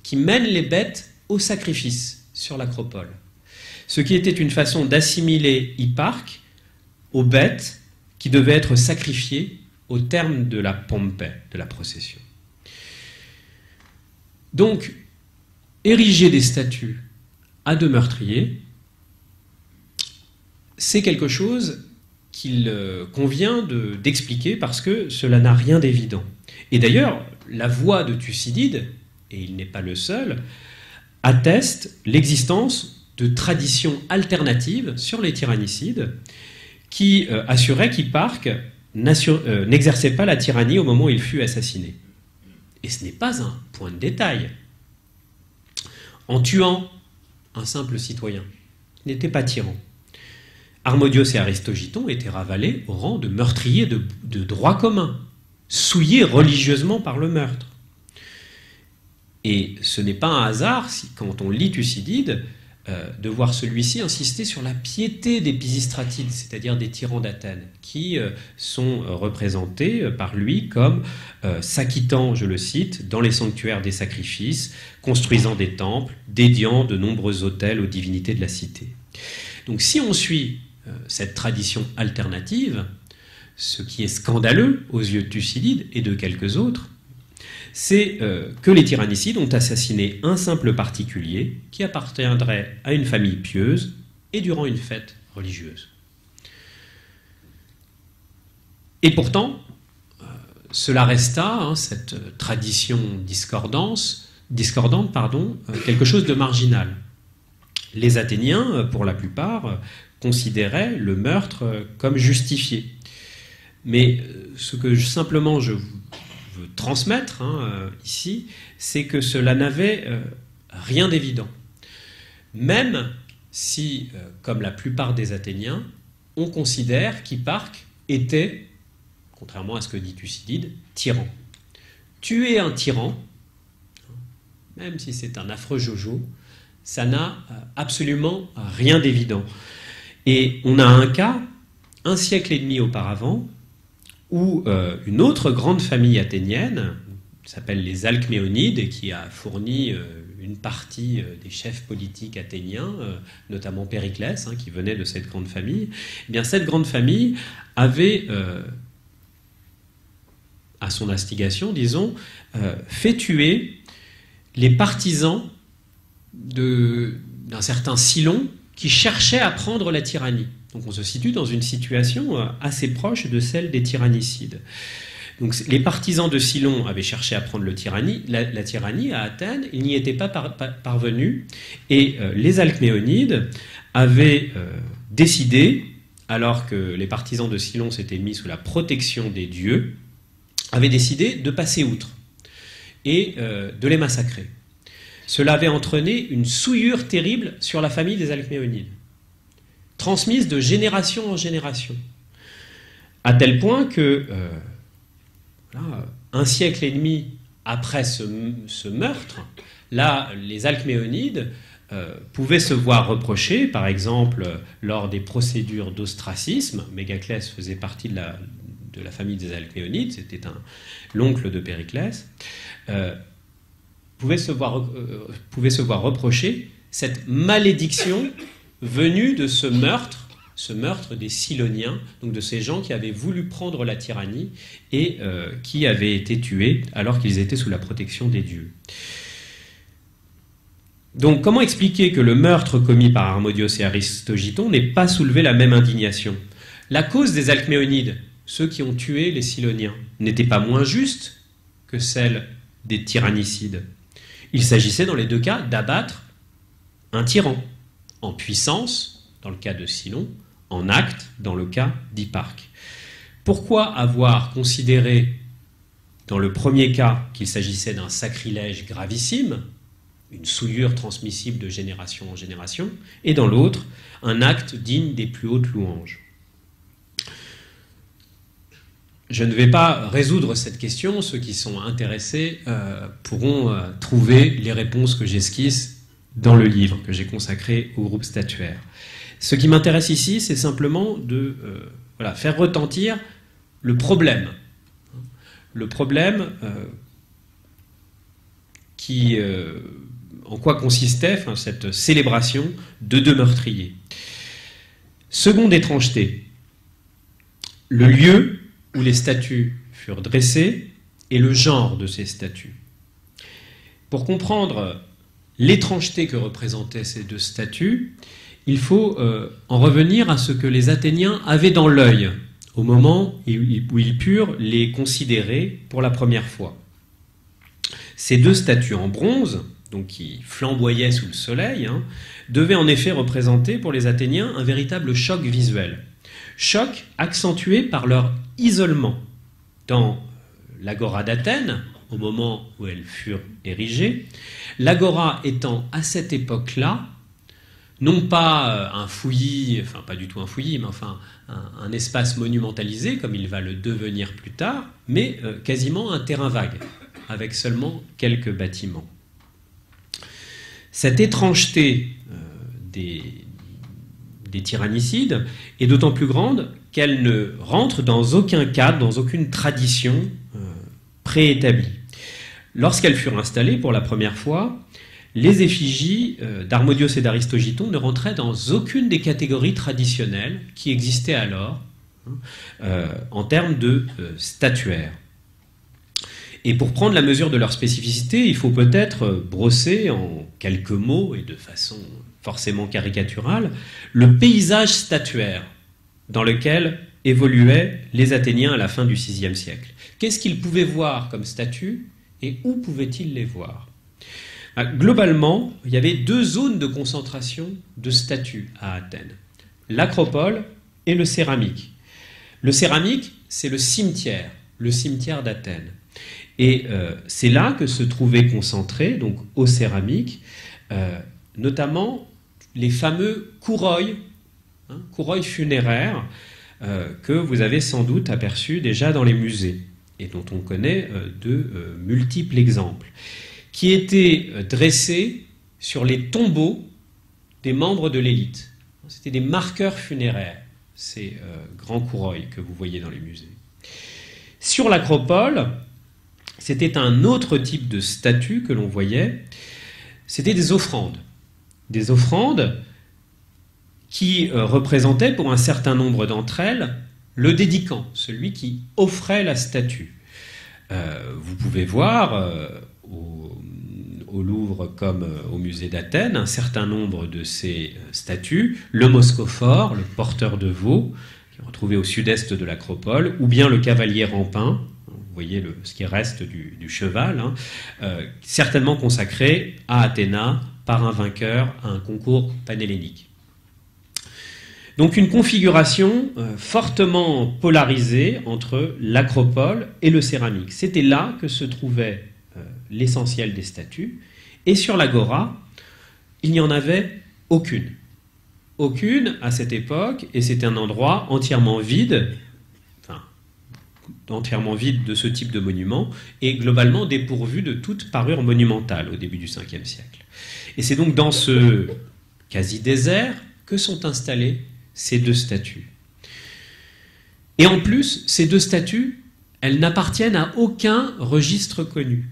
qui mène les bêtes au sacrifice sur l'acropole. Ce qui était une façon d'assimiler Hipparque aux bêtes qui devaient être sacrifiées au terme de la pompe, de la procession. Donc, ériger des statues à deux meurtriers, c'est quelque chose qu'il convient d'expliquer parce que cela n'a rien d'évident. Et d'ailleurs, la voix de Thucydide, et il n'est pas le seul, atteste l'existence de traditions alternatives sur les tyrannicides qui assuraient qu'Hipparque n'exerçait pas la tyrannie au moment où il fut assassiné. Et ce n'est pas un point de détail. En tuant un simple citoyen, il n'était pas tyran. Harmodios et Aristogiton étaient ravalés au rang de meurtriers de droit commun, souillés religieusement par le meurtre. Et ce n'est pas un hasard, si, quand on lit Thucydide, de voir celui-ci insister sur la piété des Pisistratides, c'est-à-dire des tyrans d'Athènes, qui sont représentés par lui comme s'acquittant, je le cite, dans les sanctuaires des sacrifices, construisant des temples, dédiant de nombreux autels aux divinités de la cité. Donc si on suit cette tradition alternative, ce qui est scandaleux aux yeux de Thucydide et de quelques autres, c'est que les tyrannicides ont assassiné un simple particulier qui appartiendrait à une famille pieuse et durant une fête religieuse. Et pourtant, cela resta, cette tradition discordante, quelque chose de marginal. Les Athéniens, pour la plupart, considéraient le meurtre comme justifié. Mais ce que simplement je veux transmettre ici, c'est que cela n'avait rien d'évident. Même si, comme la plupart des Athéniens, on considère qu'Hipparque était, contrairement à ce que dit Thucydide, tyran. Tuer un tyran, même si c'est un affreux jojo, ça n'a absolument rien d'évident. Et on a un cas, un siècle et demi auparavant, où une autre grande famille athénienne, qui s'appelle les Alcméonides, et qui a fourni une partie des chefs politiques athéniens, notamment Périclès, qui venait de cette grande famille, eh bien cette grande famille avait, à son instigation, disons, fait tuer les partisans d'un certain Cylon qui cherchait à prendre la tyrannie. Donc on se situe dans une situation assez proche de celle des tyrannicides. Donc les partisans de Cylon avaient cherché à prendre la tyrannie à Athènes, ils n'y étaient pas parvenus, et les Alcméonides avaient décidé, alors que les partisans de Cylon s'étaient mis sous la protection des dieux, avaient décidé de passer outre et de les massacrer. Cela avait entraîné une souillure terrible sur la famille des Alcméonides. transmise de génération en génération, à tel point que, voilà, un siècle et demi après ce meurtre, là, les Alcméonides pouvaient se voir reprocher, par exemple, lors des procédures d'ostracisme. Mégaclès faisait partie de la famille des Alcméonides, c'était l'oncle de Périclès, pouvaient se voir reprocher cette malédiction venue de ce meurtre des Siloniens, donc de ces gens qui avaient voulu prendre la tyrannie et qui avaient été tués alors qu'ils étaient sous la protection des dieux. Donc, comment expliquer que le meurtre commis par Harmodios et Aristogiton n'ait pas soulevé la même indignation? La cause des Alcméonides, ceux qui ont tué les Siloniens, n'était pas moins juste que celle des tyrannicides. Il s'agissait dans les deux cas d'abattre un tyran, en puissance, dans le cas de Cylon, en acte, dans le cas d'Hipparque. Pourquoi avoir considéré, dans le premier cas, qu'il s'agissait d'un sacrilège gravissime, une souillure transmissible de génération en génération, et dans l'autre, un acte digne des plus hautes louanges? Je ne vais pas résoudre cette question. Ceux qui sont intéressés pourront trouver les réponses que j'esquisse dans le livre que j'ai consacré au groupe statuaire. Ce qui m'intéresse ici, c'est simplement de faire retentir le problème. Le problème en quoi consistait cette célébration de deux meurtriers. Seconde étrangeté, le lieu où les statues furent dressées et le genre de ces statues. Pour comprendre l'étrangeté que représentaient ces deux statues, il faut en revenir à ce que les Athéniens avaient dans l'œil au moment où ils purent les considérer pour la première fois. Ces deux statues en bronze, donc qui flamboyaient sous le soleil, devaient en effet représenter pour les Athéniens un véritable choc visuel. Choc accentué par leur isolement. Dans l'agora d'Athènes, au moment où elles furent érigées, l'agora étant à cette époque-là, non pas un fouillis, enfin pas du tout un fouillis, mais enfin un espace monumentalisé, comme il va le devenir plus tard, mais quasiment un terrain vague, avec seulement quelques bâtiments. Cette étrangeté des tyrannicides est d'autant plus grande qu'elle ne rentre dans aucun cadre, dans aucune tradition préétablie. Lorsqu'elles furent installées pour la première fois, les effigies d'Harmodios et d'Aristogiton ne rentraient dans aucune des catégories traditionnelles qui existaient alors en termes de statuaire. Et pour prendre la mesure de leur spécificité, il faut peut-être brosser en quelques mots et de façon forcément caricaturale le paysage statuaire dans lequel évoluaient les Athéniens à la fin du VIe siècle. Qu'est-ce qu'ils pouvaient voir comme statues et où pouvaient-ils les voir? Globalement, il y avait deux zones de concentration de statues à Athènes, l'Acropole et le Céramique. Le Céramique, c'est le cimetière d'Athènes. Et c'est là que se trouvaient concentrés, donc au Céramique, notamment les fameux couroïs, couroïs funéraires que vous avez sans doute aperçus déjà dans les musées et dont on connaît de multiples exemples, qui étaient dressés sur les tombeaux des membres de l'élite. C'était des marqueurs funéraires, ces grands couroïs que vous voyez dans les musées. Sur l'Acropole, c'était un autre type de statue que l'on voyait, c'était des offrandes. Des offrandes qui représentaient pour un certain nombre d'entre elles le dédicant, celui qui offrait la statue. Vous pouvez voir au Louvre comme au musée d'Athènes un certain nombre de ces statues, le moscophore, le porteur de veau, qui est retrouvé au sud-est de l'Acropole, ou bien le cavalier rampin, vous voyez ce qui reste du cheval, certainement consacré à Athéna par un vainqueur à un concours panhellénique. Donc une configuration fortement polarisée entre l'Acropole et le Céramique. C'était là que se trouvait l'essentiel des statues, et sur l'agora, il n'y en avait aucune. Aucune à cette époque, et c'est un endroit entièrement vide, entièrement vide de ce type de monument, et globalement dépourvu de toute parure monumentale au début du Ve siècle. Et c'est donc dans ce quasi-désert que sont installées ces deux statues. Et en plus, ces deux statues, elles n'appartiennent à aucun registre connu.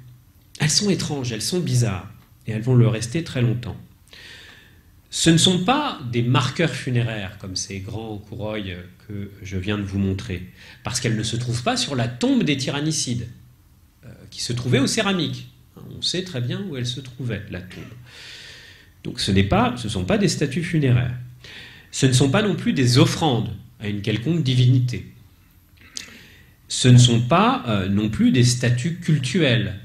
Elles sont étranges, elles sont bizarres, et elles vont le rester très longtemps. Ce ne sont pas des marqueurs funéraires, comme ces grands courroies que je viens de vous montrer, parce qu'elles ne se trouvent pas sur la tombe des tyrannicides, qui se trouvait aux céramiques. On sait très bien où elle se trouvait, la tombe. Donc ce ne sont pas des statues funéraires. Ce ne sont pas non plus des offrandes à une quelconque divinité. Ce ne sont pas non plus des statues cultuelles.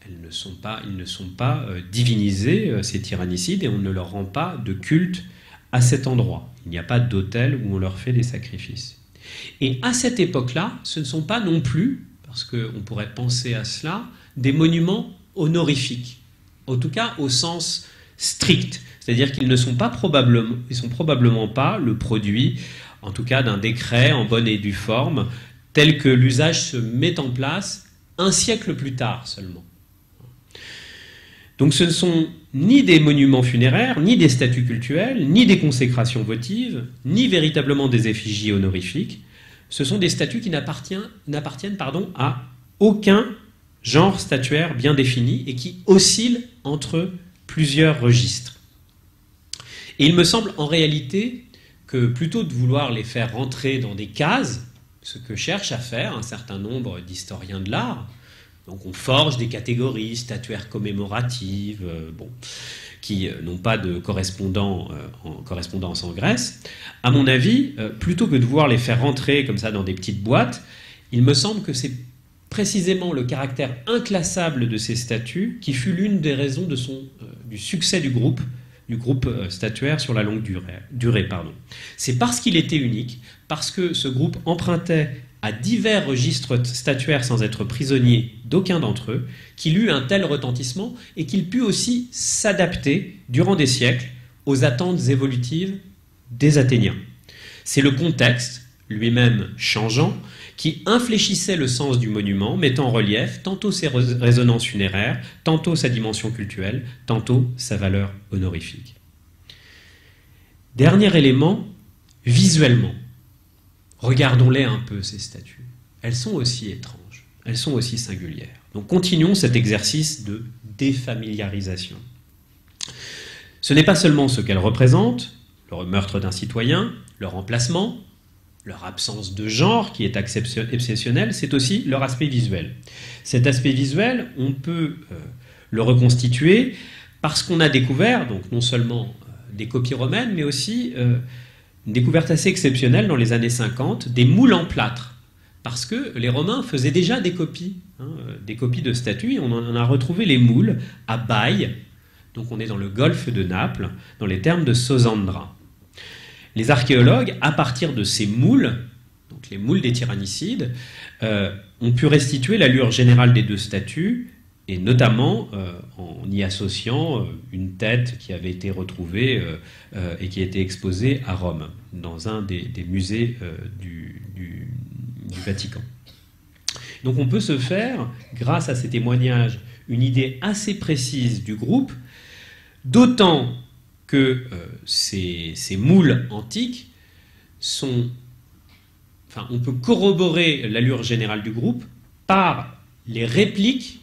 Ils ne sont pas divinisés, ces tyrannicides, et on ne leur rend pas de culte à cet endroit. Il n'y a pas d'autel où on leur fait des sacrifices. Et à cette époque-là, ce ne sont pas non plus, parce qu'on pourrait penser à cela, des monuments honorifiques, en tout cas au sens strict. C'est-à-dire qu'ils ne sont pas probablement pas le produit, en tout cas d'un décret en bonne et due forme, tel que l'usage se met en place un siècle plus tard seulement. Donc ce ne sont ni des monuments funéraires, ni des statues cultuelles, ni des consécrations votives, ni véritablement des effigies honorifiques. Ce sont des statues qui n'appartiennent à aucun genre statuaire bien défini et qui oscillent entre plusieurs registres. Et il me semble en réalité que plutôt de vouloir les faire rentrer dans des cases, ce que cherchent à faire un certain nombre d'historiens de l'art, donc on forge des catégories statuaires commémoratives, qui n'ont pas de correspondance en Grèce. À mon avis, plutôt que de vouloir les faire rentrer comme ça dans des petites boîtes, il me semble que c'est précisément le caractère inclassable de ces statues qui fut l'une des raisons du succès du groupe statuaire sur la longue durée. C'est parce qu'il était unique, parce que ce groupe empruntait à divers registres statuaires sans être prisonnier d'aucun d'entre eux, qu'il eut un tel retentissement et qu'il put aussi s'adapter durant des siècles aux attentes évolutives des Athéniens. C'est le contexte, lui-même changeant, qui infléchissait le sens du monument, mettant en relief tantôt ses résonances funéraires, tantôt sa dimension cultuelle, tantôt sa valeur honorifique. Dernier élément, visuellement. Regardons-les un peu, ces statues. Elles sont aussi étranges, elles sont aussi singulières. Donc continuons cet exercice de défamiliarisation. Ce n'est pas seulement ce qu'elles représentent, le meurtre d'un citoyen, leur emplacement, leur absence de genre qui est exceptionnelle, c'est aussi leur aspect visuel. Cet aspect visuel, on peut le reconstituer parce qu'on a découvert, donc non seulement des copies romaines, mais aussi une découverte assez exceptionnelle dans les années 50, des moules en plâtre. Parce que les Romains faisaient déjà des copies de statues, et on en a retrouvé les moules à Baï, donc on est dans le golfe de Naples, dans les thermes de Sosandra. Les archéologues, à partir de ces moules, donc les moules des tyrannicides, ont pu restituer l'allure générale des deux statues, et notamment en y associant une tête qui avait été retrouvée et qui a été exposée à Rome, dans un des musées du Vatican. Donc on peut se faire, grâce à ces témoignages, une idée assez précise du groupe, d'autant que ces moules antiques on peut corroborer l'allure générale du groupe par les répliques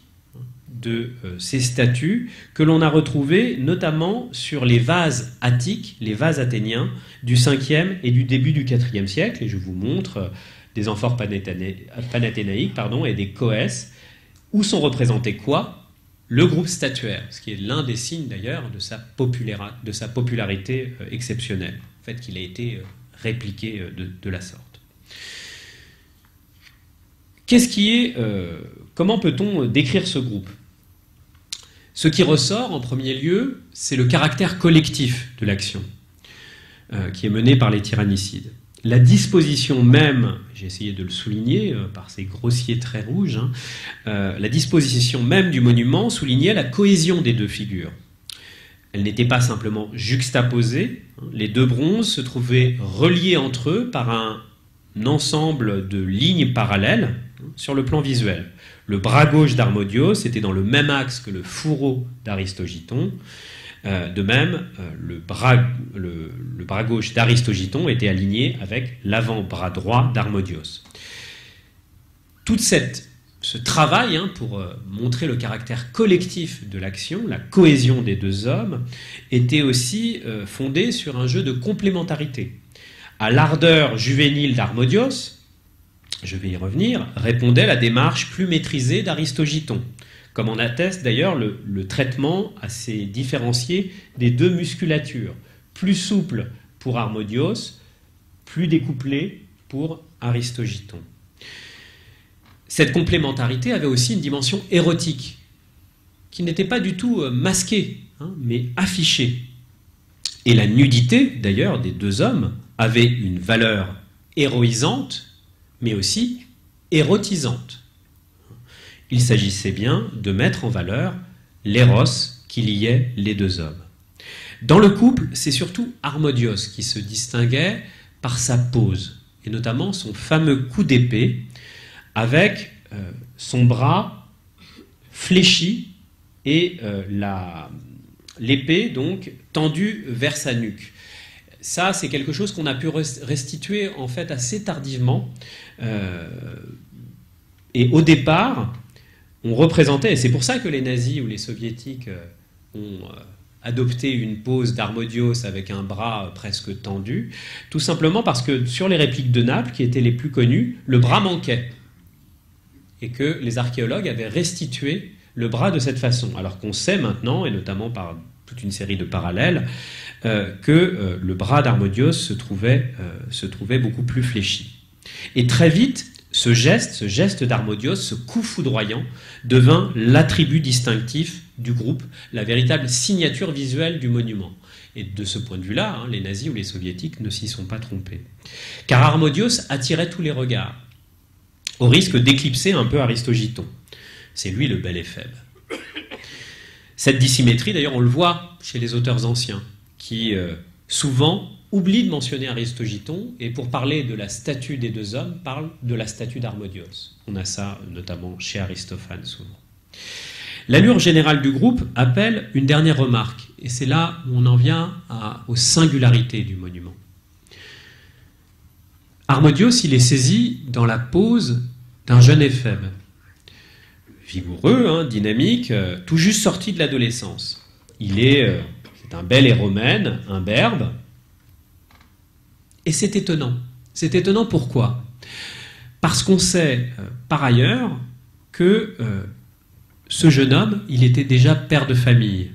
de ces statues que l'on a retrouvées notamment sur les vases attiques, les vases athéniens du 5e et du début du 4e siècle. Et je vous montre des amphores panathénaïques et des coès, où sont représentés quoi ? Le groupe statuaire, ce qui est l'un des signes d'ailleurs de sa popularité exceptionnelle, le fait qu'il a été répliqué de la sorte. Comment peut-on décrire ce groupe ? Ce qui ressort en premier lieu, c'est le caractère collectif de l'action qui est menée par les tyrannicides. La disposition même, j'ai essayé de le souligner par ces grossiers traits rouges, la disposition même du monument soulignait la cohésion des deux figures. elles n'étaient pas simplement juxtaposées. Les deux bronzes se trouvaient reliés entre eux par un ensemble de lignes parallèles sur le plan visuel. Le bras gauche d'Harmodios était dans le même axe que le fourreau d'Aristogiton. De même, le bras gauche d'Aristogiton était aligné avec l'avant-bras droit d'Harmodios. Tout ce travail pour montrer le caractère collectif de l'action, la cohésion des deux hommes, était aussi fondé sur un jeu de complémentarité. À l'ardeur juvénile d'Harmodios, je vais y revenir, répondait la démarche plus maîtrisée d'Aristogiton, comme en atteste d'ailleurs le traitement assez différencié des deux musculatures, plus souple pour Harmodios, plus découplé pour Aristogiton. Cette complémentarité avait aussi une dimension érotique, qui n'était pas du tout masquée, mais affichée. Et la nudité, d'ailleurs, des deux hommes avait une valeur héroïsante, mais aussi érotisante. Il s'agissait bien de mettre en valeur l'éros qui liait les deux hommes. Dans le couple, c'est surtout Harmodios qui se distinguait par sa pose, et notamment son fameux coup d'épée, avec son bras fléchi et l'épée donc tendue vers sa nuque. Ça, c'est quelque chose qu'on a pu restituer en fait assez tardivement. Et au départ, on représentait, et c'est pour ça que les nazis ou les soviétiques ont adopté une pose d'Harmodios avec un bras presque tendu, tout simplement parce que sur les répliques de Naples, qui étaient les plus connues, le bras manquait. Et que les archéologues avaient restitué le bras de cette façon. Alors qu'on sait maintenant, et notamment par toute une série de parallèles, que le bras d'Harmodios se trouvait beaucoup plus fléchi. Et très vite, ce geste d'Harmodios, ce coup foudroyant, devint l'attribut distinctif du groupe, la véritable signature visuelle du monument. Et de ce point de vue-là, les nazis ou les soviétiques ne s'y sont pas trompés. Car Harmodios attirait tous les regards, au risque d'éclipser un peu Aristogiton. C'est lui le bel et faible. Cette dissymétrie, d'ailleurs, on le voit chez les auteurs anciens, qui souvent oublient de mentionner Aristogiton, et pour parler de la statue des deux hommes, parlent de la statue d'Harmodios. On a ça notamment chez Aristophane souvent. L'allure générale du groupe appelle une dernière remarque, et c'est là où on en vient aux singularités du monument. Harmodios, il est saisi dans la pose d'un jeune éphèbe, vigoureux, dynamique, tout juste sorti de l'adolescence. C'est un bel héromène, imberbe, et c'est étonnant. C'est étonnant pourquoi ? Parce qu'on sait par ailleurs que ce jeune homme, il était déjà père de famille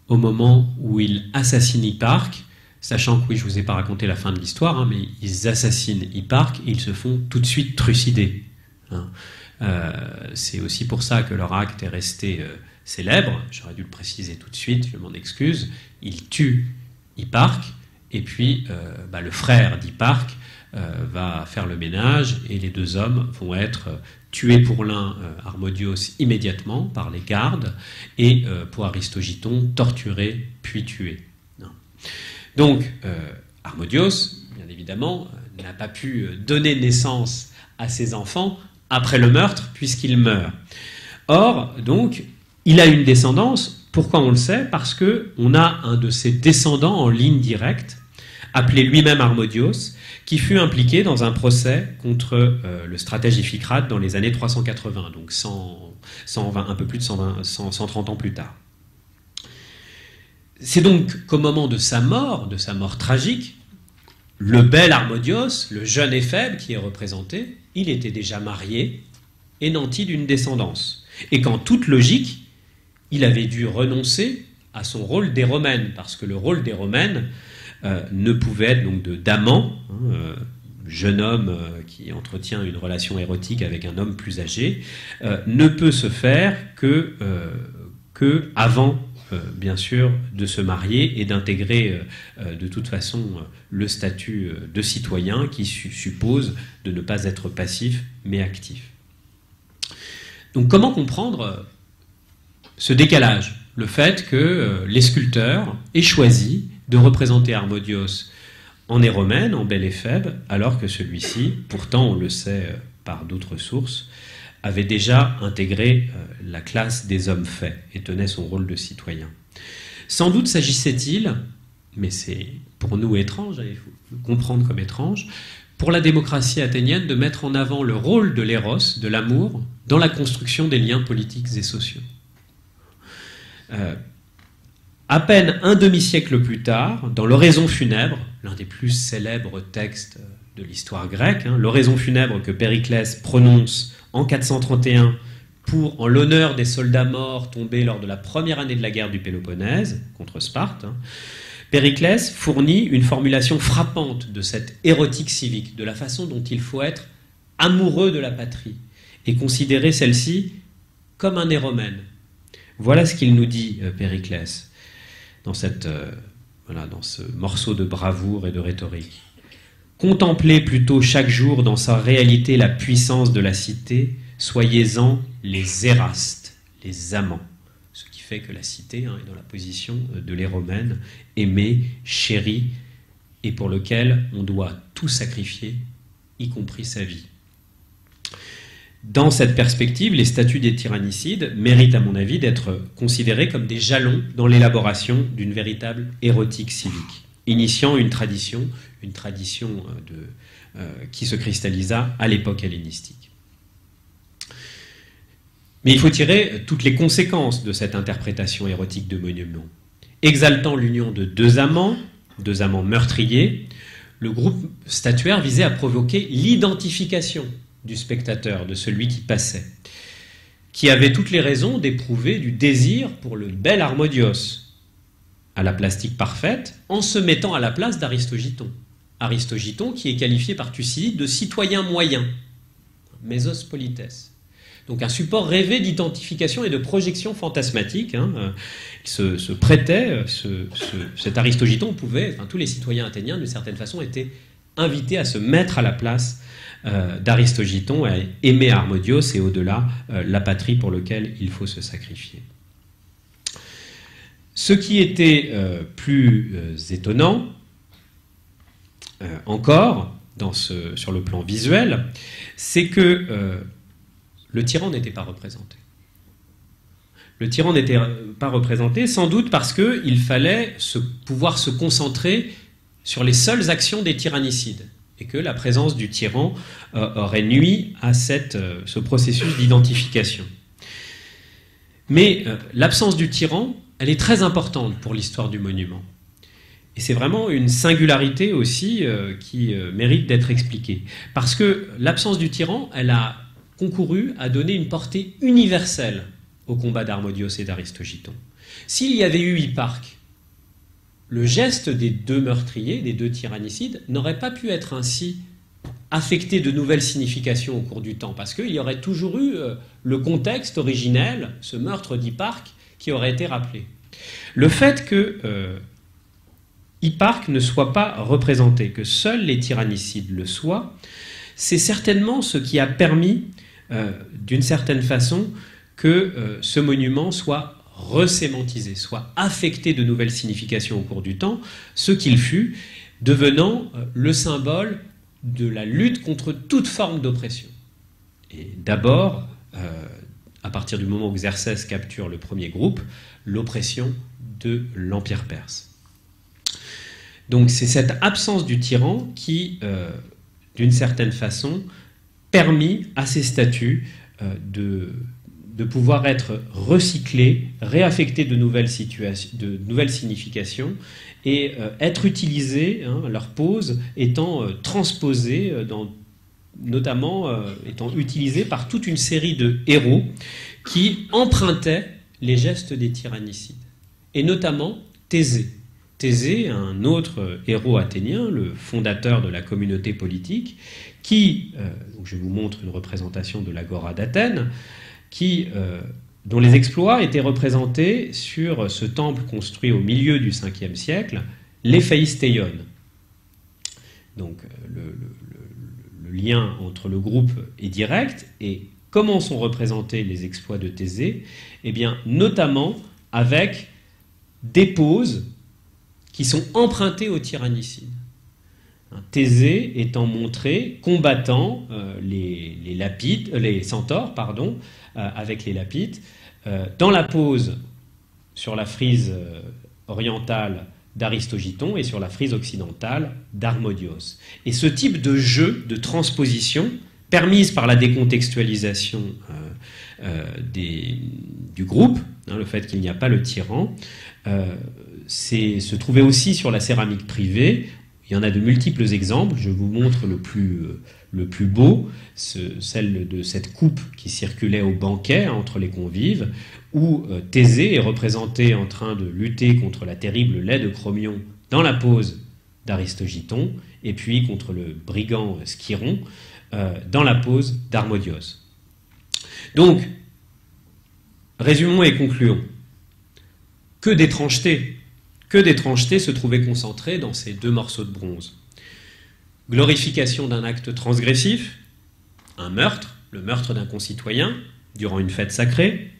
au moment où il assassine Hipparque, sachant que, oui, je ne vous ai pas raconté la fin de l'histoire, mais ils assassinent Hipparque et ils se font tout de suite trucider. C'est aussi pour ça que leur acte est resté célèbre. J'aurais dû le préciser tout de suite, je m'en excuse. Ils tuent Hipparque, et puis le frère d'Hipparque va faire le ménage, et les deux hommes vont être tués pour l'un, Harmodios, immédiatement par les gardes, et pour Aristogiton, torturé puis tué. Donc, Harmodios, bien évidemment, n'a pas pu donner naissance à ses enfants après le meurtre, puisqu'il meurt. Or, donc, il a une descendance. Pourquoi on le sait ? Parce qu'on a un de ses descendants en ligne directe, appelé lui-même Harmodios, qui fut impliqué dans un procès contre le stratège Iphicrate dans les années 380, donc 120, un peu plus de 130 ans plus tard. C'est donc qu'au moment de sa mort tragique, le bel Harmodios, le jeune éphèbe qui est représenté, il était déjà marié et nanti d'une descendance. Et qu'en toute logique, il avait dû renoncer à son rôle d'héromène, parce que le rôle d'héromène ne pouvait être donc d'amant, jeune homme qui entretient une relation érotique avec un homme plus âgé, ne peut se faire que avant, bien sûr, de se marier et d'intégrer de toute façon le statut de citoyen qui suppose de ne pas être passif mais actif. Donc comment comprendre ce décalage le fait que les sculpteurs aient choisi de représenter Harmodios en Éromène, en Belle et Phèbe, alors que celui-ci, pourtant on le sait par d'autres sources, avait déjà intégré la classe des hommes faits et tenait son rôle de citoyen. Sans doute s'agissait-il, mais c'est pour nous étrange, il faut le comprendre comme étrange, pour la démocratie athénienne de mettre en avant le rôle de l'éros, de l'amour, dans la construction des liens politiques et sociaux. À peine un demi-siècle plus tard, dans l'Oraison funèbre, l'un des plus célèbres textes de l'histoire grecque, l'Oraison funèbre que Périclès prononce en 431 en l'honneur des soldats morts tombés lors de la première année de la guerre du Péloponnèse contre Sparte, Périclès fournit une formulation frappante de cette érotique civique, de la façon dont il faut être amoureux de la patrie et considérer celle-ci comme un éromène. Voilà ce qu'il nous dit, Périclès, dans ce morceau de bravoure et de rhétorique. Contemplez plutôt chaque jour dans sa réalité la puissance de la cité, soyez-en les érastes, les amants. Ce qui fait que la cité est dans la position de l'éromène, aimé, chéri, et pour lequel on doit tout sacrifier, y compris sa vie. Dans cette perspective, les statuts des tyrannicides méritent, à mon avis, d'être considérés comme des jalons dans l'élaboration d'une véritable érotique civique, initiant une tradition qui se cristallisa à l'époque hellénistique. Mais il faut tirer toutes les conséquences de cette interprétation érotique de monument. Exaltant l'union de deux amants meurtriers, le groupe statuaire visait à provoquer l'identification du spectateur, de celui qui passait, qui avait toutes les raisons d'éprouver du désir pour le bel Harmodios, à la plastique parfaite, en se mettant à la place d'Aristogiton. Aristogiton qui est qualifié par Thucydide de citoyen moyen, mésos polites. Donc un support rêvé d'identification et de projection fantasmatique. Il se prêtait, cet Aristogiton pouvait, tous les citoyens athéniens d'une certaine façon étaient invités à se mettre à la place d'Aristogiton, à aimer Harmodios et au-delà la patrie pour laquelle il faut se sacrifier. Ce qui était plus étonnant encore sur le plan visuel, c'est que le tyran n'était pas représenté. Le tyran n'était pas représenté, sans doute parce qu'il fallait pouvoir se concentrer sur les seules actions des tyrannicides, et que la présence du tyran aurait nui à ce processus d'identification. Mais l'absence du tyran, elle est très importante pour l'histoire du monument. Et c'est vraiment une singularité aussi qui mérite d'être expliquée. Parce que l'absence du tyran, elle a concouru à donner une portée universelle au combat d'Harmodios et d'Aristogiton. S'il y avait eu Hipparque, le geste des deux meurtriers, des deux tyrannicides, n'aurait pas pu être ainsi affecté de nouvelles significations au cours du temps, parce qu'il y aurait toujours eu le contexte originel, ce meurtre d'Hipparque, qui aurait été rappelé. Le fait que Hipparque ne soit pas représenté, que seuls les tyrannicides le soient, c'est certainement ce qui a permis, d'une certaine façon, que ce monument soit resémantisé, soit affecté de nouvelles significations au cours du temps, ce qu'il fut, devenant le symbole de la lutte contre toute forme d'oppression. Et d'abord, à partir du moment où Xerxès capture le premier groupe, l'oppression de l'Empire perse. Donc c'est cette absence du tyran qui, d'une certaine façon, permis à ces statues de pouvoir être recyclés, réaffectés de nouvelles significations et être utilisés, leur pose étant transposée, notamment étant utilisée par toute une série de héros qui empruntaient les gestes des tyrannicides, et notamment Thésée. Thésée, un autre héros athénien, le fondateur de la communauté politique, qui, donc je vous montre une représentation de l'agora d'Athènes, dont les exploits étaient représentés sur ce temple construit au milieu du 5e siècle, l'Éphaïstéion. Donc le lien entre le groupe est direct, et comment sont représentés les exploits de Thésée? Eh bien, notamment avec des poses qui sont empruntées au tyrannicide. Thésée étant montré combattant les centaures, avec les Lapites, dans la pose sur la frise orientale d'Aristogiton et sur la frise occidentale d'Harmodios. Et ce type de jeu de transposition, permise par la décontextualisation du groupe, le fait qu'il n'y a pas le tyran, se trouvait aussi sur la céramique privée. Il y en a de multiples exemples. Je vous montre le plus beau, celle de cette coupe qui circulait au banquet entre les convives, où Thésée est représenté en train de lutter contre la terrible laie de Chromion dans la pose d'Aristogiton, et puis contre le brigand Scyron dans la pose d'Harmodios. Donc, résumons et concluons. Que d'étrangeté se trouvaient concentrées dans ces deux morceaux de bronze. Glorification d'un acte transgressif, un meurtre, le meurtre d'un concitoyen, durant une fête sacrée,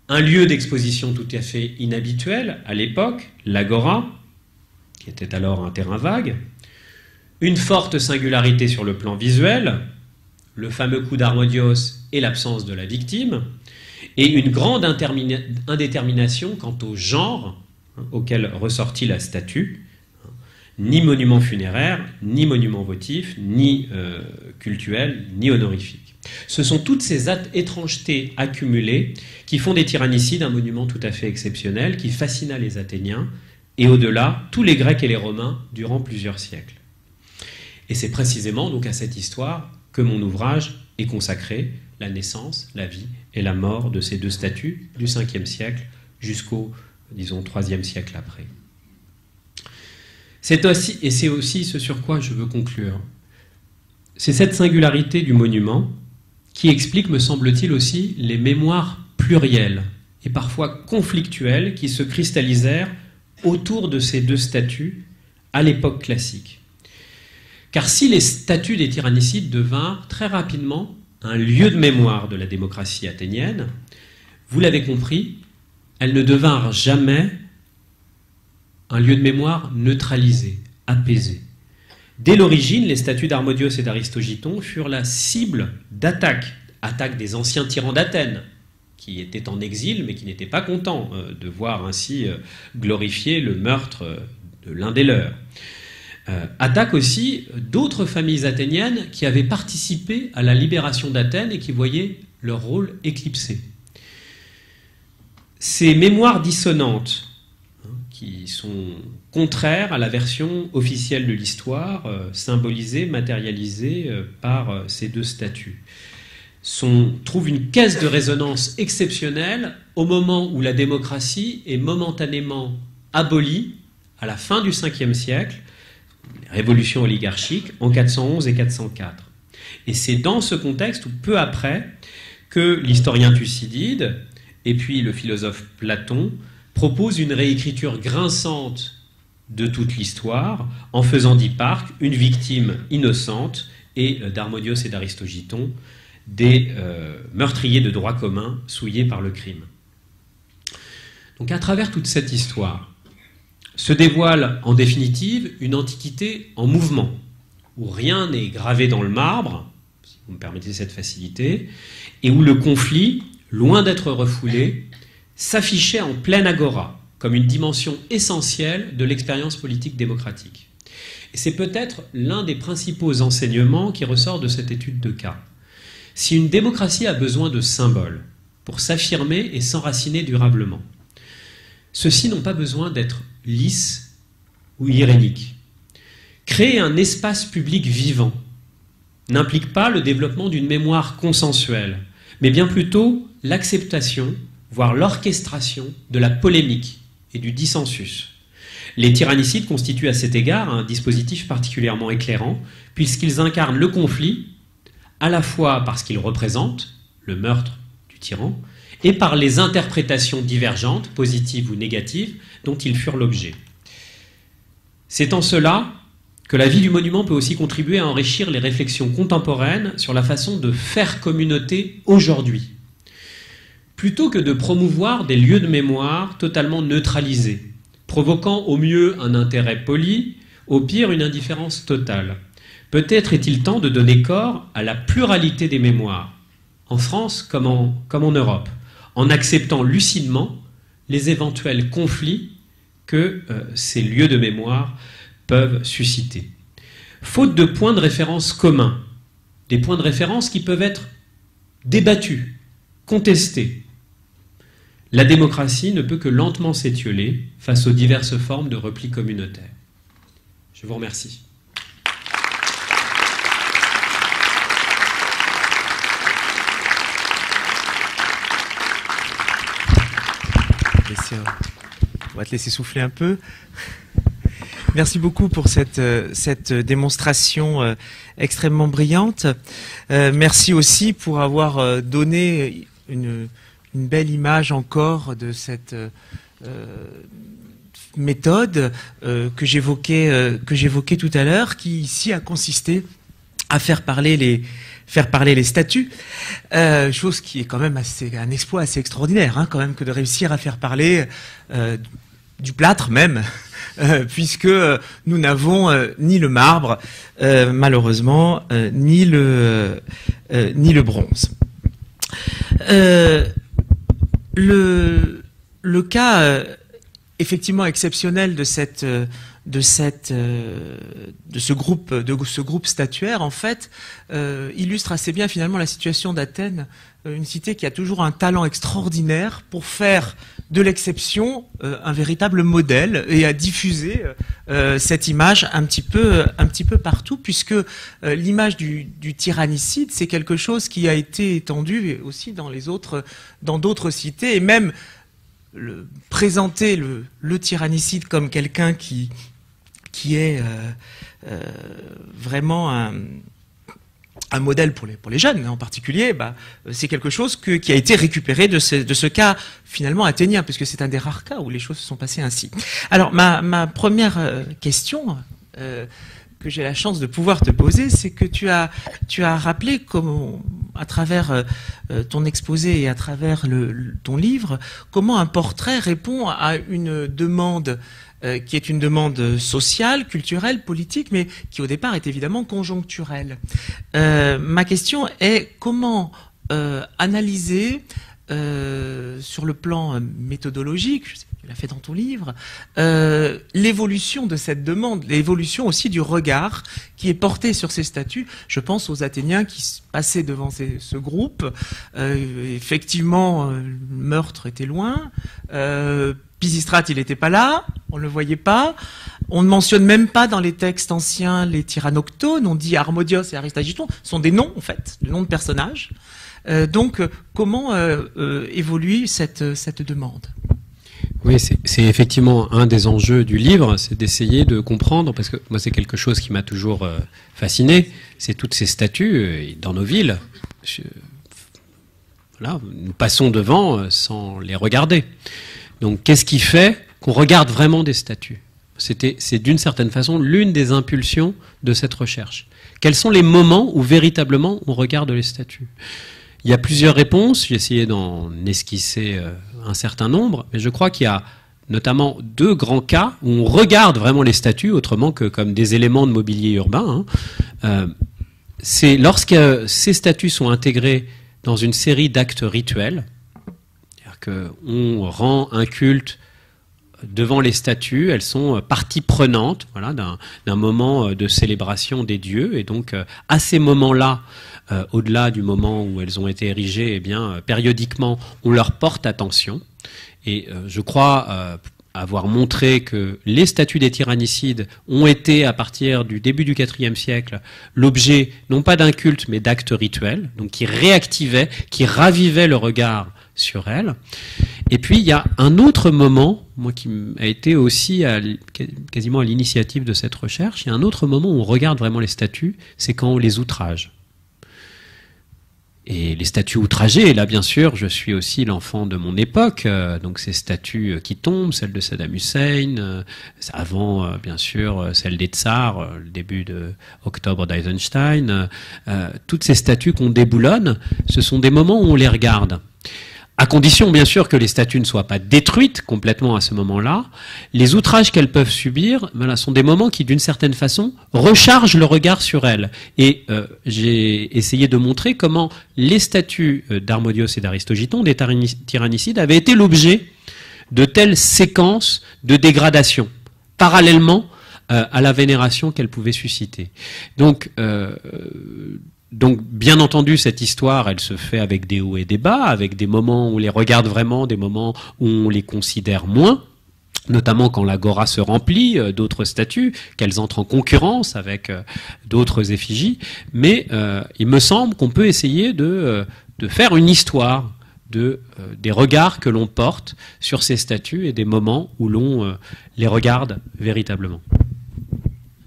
un lieu d'exposition tout à fait inhabituel à l'époque, l'agora, qui était alors un terrain vague, une forte singularité sur le plan visuel, le fameux coup d'Harmodios et l'absence de la victime, et une grande indétermination quant au genre auquel ressortit la statue, ni monument funéraire, ni monument votif, ni cultuel, ni honorifique. Ce sont toutes ces étrangetés accumulées qui font des tyrannicides un monument tout à fait exceptionnel, qui fascina les Athéniens, et au-delà, tous les Grecs et les Romains durant plusieurs siècles. Et c'est précisément donc à cette histoire que mon ouvrage est consacré, la naissance, la vie et la mort de ces deux statues du 5e siècle jusqu'au, disons, 3e siècle après. C'est aussi ce sur quoi je veux conclure. C'est cette singularité du monument qui explique, me semble-t-il aussi, les mémoires plurielles et parfois conflictuelles qui se cristallisèrent autour de ces deux statues à l'époque classique. Car si les statues des tyrannicides devinrent très rapidement un lieu de mémoire de la démocratie athénienne, vous l'avez compris, elles ne devinrent jamais un lieu de mémoire neutralisé, apaisé. Dès l'origine, les statues d'Harmodios et d'Aristogiton furent la cible d'attaques des anciens tyrans d'Athènes, qui étaient en exil mais qui n'étaient pas contents de voir ainsi glorifier le meurtre de l'un des leurs. Attaque aussi d'autres familles athéniennes qui avaient participé à la libération d'Athènes et qui voyaient leur rôle éclipsé. Ces mémoires dissonantes, qui sont contraires à la version officielle de l'histoire, symbolisée, matérialisée par ces deux statues, trouvent une caisse de résonance exceptionnelle au moment où la démocratie est momentanément abolie à la fin du 5e siècle, révolution oligarchique, en 411 et 404. Et c'est dans ce contexte où, peu après, que l'historien Thucydide et puis le philosophe Platon proposent une réécriture grinçante de toute l'histoire, en faisant d'Hipparque une victime innocente et d'Harmodios et d'Aristogiton des meurtriers de droit commun souillés par le crime. Donc à travers toute cette histoire, se dévoile en définitive une antiquité en mouvement, où rien n'est gravé dans le marbre, si vous me permettez cette facilité, et où le conflit, loin d'être refoulé, s'affichait en pleine agora, comme une dimension essentielle de l'expérience politique démocratique. Et c'est peut-être l'un des principaux enseignements qui ressort de cette étude de cas. Si une démocratie a besoin de symboles pour s'affirmer et s'enraciner durablement, ceux-ci n'ont pas besoin d'être lisses ou iréniques. Créer un espace public vivant n'implique pas le développement d'une mémoire consensuelle, mais bien plutôt l'acceptation, voire l'orchestration de la polémique et du dissensus. Les tyrannicides constituent à cet égard un dispositif particulièrement éclairant, puisqu'ils incarnent le conflit, à la fois parce qu'ils représentent le meurtre du tyran, et par les interprétations divergentes, positives ou négatives, dont ils furent l'objet. C'est en cela que la vie du monument peut aussi contribuer à enrichir les réflexions contemporaines sur la façon de faire communauté aujourd'hui. plutôt que de promouvoir des lieux de mémoire totalement neutralisés, provoquant au mieux un intérêt poli, au pire une indifférence totale. Peut-être est-il temps de donner corps à la pluralité des mémoires, en France comme en Europe, en acceptant lucidement les éventuels conflits que ces lieux de mémoire peuvent susciter. Faute de points de référence communs, des points de référence qui peuvent être débattus, contestés, la démocratie ne peut que lentement s'étioler face aux diverses formes de repli communautaire. Je vous remercie. On va te laisser souffler un peu. Merci beaucoup pour cette démonstration extrêmement brillante. Merci aussi pour avoir donné une belle image encore de cette méthode que j'évoquais tout à l'heure, qui ici a consisté à faire parler les statues, chose qui est quand même un exploit assez extraordinaire, hein, quand même, que de réussir à faire parler du plâtre même, puisque nous n'avons ni le marbre, malheureusement, ni le bronze. Le cas effectivement exceptionnel de ce groupe statuaire, en fait, illustre assez bien finalement la situation d'Athènes, une cité qui a toujours un talent extraordinaire pour faire de l'exception un véritable modèle et à diffuser cette image un petit peu partout, puisque l'image du tyrannicide, c'est quelque chose qui a été étendu aussi dans d'autres cités, et même présenter le tyrannicide comme quelqu'un qui est vraiment un modèle pour les jeunes en particulier, c'est quelque chose qui a été récupéré de ce cas finalement athénien, puisque c'est un des rares cas où les choses se sont passées ainsi. Alors ma première question que j'ai la chance de pouvoir te poser, c'est que tu as rappelé comment, à travers ton exposé et à travers ton livre, comment un portrait répond à une demande qui est une demande sociale, culturelle, politique, mais qui au départ est évidemment conjoncturelle. Ma question est comment analyser sur le plan méthodologique, je sais que tu l'as fait dans ton livre, l'évolution de cette demande, l'évolution aussi du regard qui est porté sur ces statues. Je pense aux Athéniens qui passaient devant ce groupe. Effectivement, le meurtre était loin. Pisistrate, il n'était pas là, on ne le voyait pas. On ne mentionne même pas dans les textes anciens les tyrannoctones, on dit Harmodios et Aristagiton, sont des noms en fait, des noms de personnages. Donc comment évolue cette demande ? Oui, c'est effectivement un des enjeux du livre, c'est d'essayer de comprendre, parce que moi c'est quelque chose qui m'a toujours fasciné, c'est toutes ces statues dans nos villes. Voilà, nous passons devant sans les regarder. Donc qu'est-ce qui fait qu'on regarde vraiment des statues ? C'est d'une certaine façon l'une des impulsions de cette recherche. Quels sont les moments où véritablement on regarde les statues ? Il y a plusieurs réponses, j'ai essayé d'en esquisser un certain nombre, mais je crois qu'il y a notamment deux grands cas où on regarde vraiment les statues autrement que comme des éléments de mobilier urbain. C'est lorsque ces statues sont intégrées dans une série d'actes rituels, c'est-à-dire qu'on rend un culte devant les statues, elles sont partie prenante, voilà, d'un moment de célébration des dieux, et donc à ces moments-là, au-delà du moment où elles ont été érigées, eh bien, périodiquement, on leur porte attention. Et je crois avoir montré que les statues des tyrannicides ont été, à partir du début du IVe siècle, l'objet non pas d'un culte, mais d'actes rituels, donc qui réactivaient, qui ravivaient le regard sur elles. Et puis, il y a un autre moment, moi qui a été aussi quasiment à l'initiative de cette recherche, il y a un autre moment où on regarde vraiment les statues, c'est quand on les outrage. Et les statues outragées, et là bien sûr, je suis aussi l'enfant de mon époque, donc ces statues qui tombent, celle de Saddam Hussein, avant bien sûr celle des tsars, le début de octobre d'Eisenstein, toutes ces statues qu'on déboulonne, ce sont des moments où on les regarde. à condition bien sûr que les statues ne soient pas détruites complètement à ce moment-là, les outrages qu'elles peuvent subir, voilà, sont des moments qui d'une certaine façon rechargent le regard sur elles. Et j'ai essayé de montrer comment les statues d'Harmodios et d'Aristogiton, des tyrannicides, avaient été l'objet de telles séquences de dégradation, parallèlement à la vénération qu'elles pouvaient susciter. Donc, bien entendu, cette histoire, elle se fait avec des hauts et des bas, avec des moments où on les regarde vraiment, des moments où on les considère moins, notamment quand l'agora se remplit d'autres statues, qu'elles entrent en concurrence avec d'autres effigies. Mais il me semble qu'on peut essayer de faire une histoire des regards que l'on porte sur ces statues et des moments où l'on les regarde véritablement.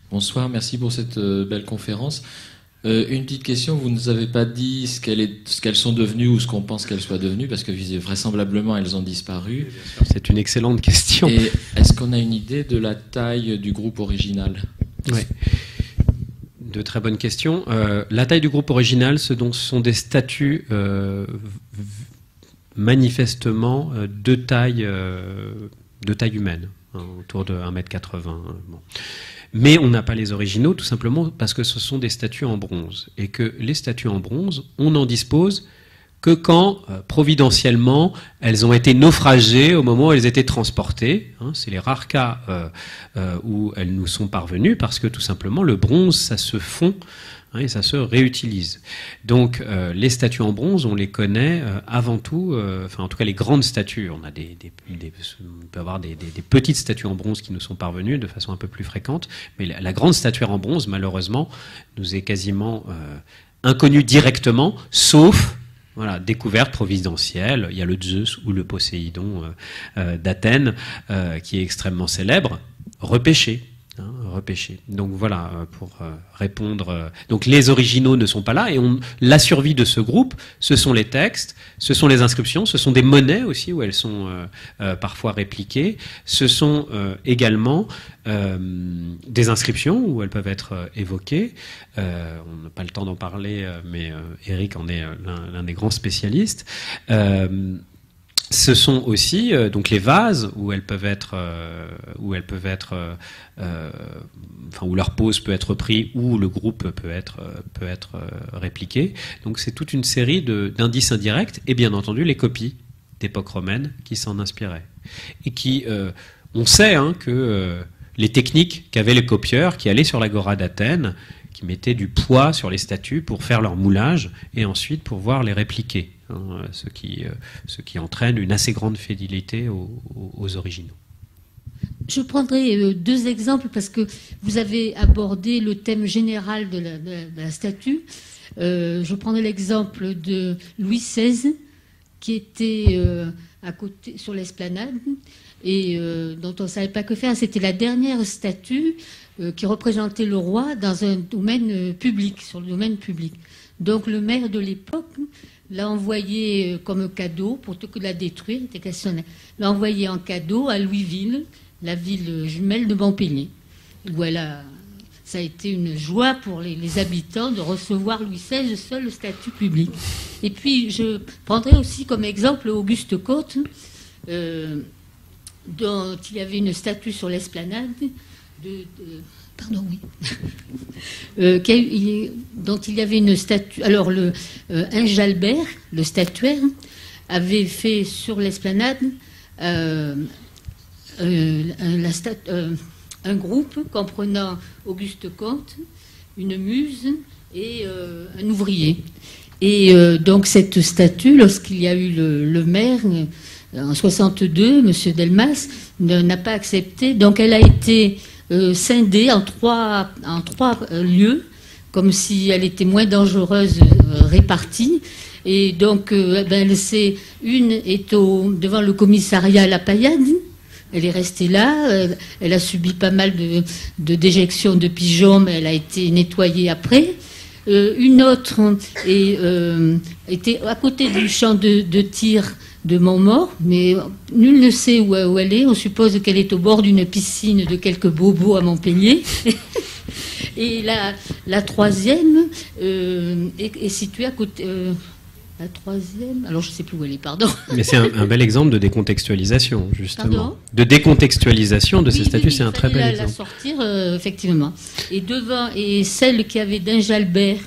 Bonsoir, merci pour cette belle conférence. Une petite question, vous ne nous avez pas dit ce qu'elles sont devenues ou ce qu'on pense qu'elles soient devenues, parce que vraisemblablement elles ont disparu. C'est une excellente question. Et est-ce qu'on a une idée de la taille du groupe original? Oui. De très bonnes questions. La taille du groupe original, ce sont des statues manifestement de taille humaine, hein, autour de 1,80 m. Bon. Mais on n'a pas les originaux, tout simplement parce que ce sont des statues en bronze. Et que les statues en bronze, on n'en dispose que quand, providentiellement, elles ont été naufragées au moment où elles étaient transportées. Hein, c'est les rares cas où elles nous sont parvenues, parce que tout simplement, le bronze, ça se fond, hein, et ça se réutilise. Donc les statues en bronze, on les connaît avant tout, enfin en tout cas les grandes statues. On a on peut avoir des petites statues en bronze qui nous sont parvenues de façon un peu plus fréquente, mais la grande statuaire en bronze, malheureusement, nous est quasiment inconnue directement, sauf découverte providentielle. Il y a le Zeus ou le Poséidon d'Athènes qui est extrêmement célèbre, repêché. Repêché. Donc voilà, pour répondre. Donc les originaux ne sont pas là, et la survie de ce groupe, ce sont les textes, ce sont les inscriptions, ce sont des monnaies aussi où elles sont parfois répliquées, ce sont également des inscriptions où elles peuvent être évoquées. On n'a pas le temps d'en parler, mais Eric en est l'un des grands spécialistes. Ce sont aussi donc les vases où elles peuvent être, enfin où leur pose peut être prise, où le groupe peut être répliqué. Donc c'est toute une série d'indices indirects, et bien entendu les copies d'époque romaine qui s'en inspiraient, et qui, on sait que les techniques qu'avaient les copieurs qui allaient sur l'agora d'Athènes, qui mettaient du poids sur les statues pour faire leur moulage et ensuite pour pouvoir les répliquer, hein, ce qui entraîne une assez grande fidélité aux originaux. Je prendrai deux exemples parce que vous avez abordé le thème général de la statue. Je prendrai l'exemple de Louis XVI qui était à côté sur l'esplanade et dont on ne savait pas que faire. C'était la dernière statue qui représentait le roi dans un domaine public, sur le domaine public. Donc le maire de l'époque l'a envoyé comme cadeau, plutôt que de la détruire, était questionnaire, l'a envoyé en cadeau à Louisville, la ville jumelle de Montpellier, où ça a été une joie pour les habitants de recevoir Louis XVI, seul statut public. Et puis je prendrai aussi comme exemple Auguste Comte, dont il y avait une statue sur l'esplanade, dont il y avait une statue. Alors, Injalbert, le statuaire, avait fait sur l'esplanade un groupe comprenant Auguste Comte, une muse et un ouvrier. Et donc, cette statue, lorsqu'il y a eu le maire, en 62, M. Delmas, n'a pas accepté. Donc, elle a été scindée en trois lieux, comme si elle était moins dangereuse répartie. Et donc, une est devant le commissariat à la Paillade. Elle est restée là. Elle a subi pas mal de déjections de pigeons, mais elle a été nettoyée après. Une autre était à côté du champ de tir de Montmort, mais nul ne sait où elle est. On suppose qu'elle est au bord d'une piscine de quelques bobos à Montpellier. Et la troisième est située à côté, La troisième, alors je ne sais plus où elle est, pardon. Mais c'est un bel exemple de décontextualisation, justement. Pardon ? De décontextualisation de ces statues, oui, c'est un très bel la exemple. sortir, effectivement. Et celle qui avait d'Injalbert,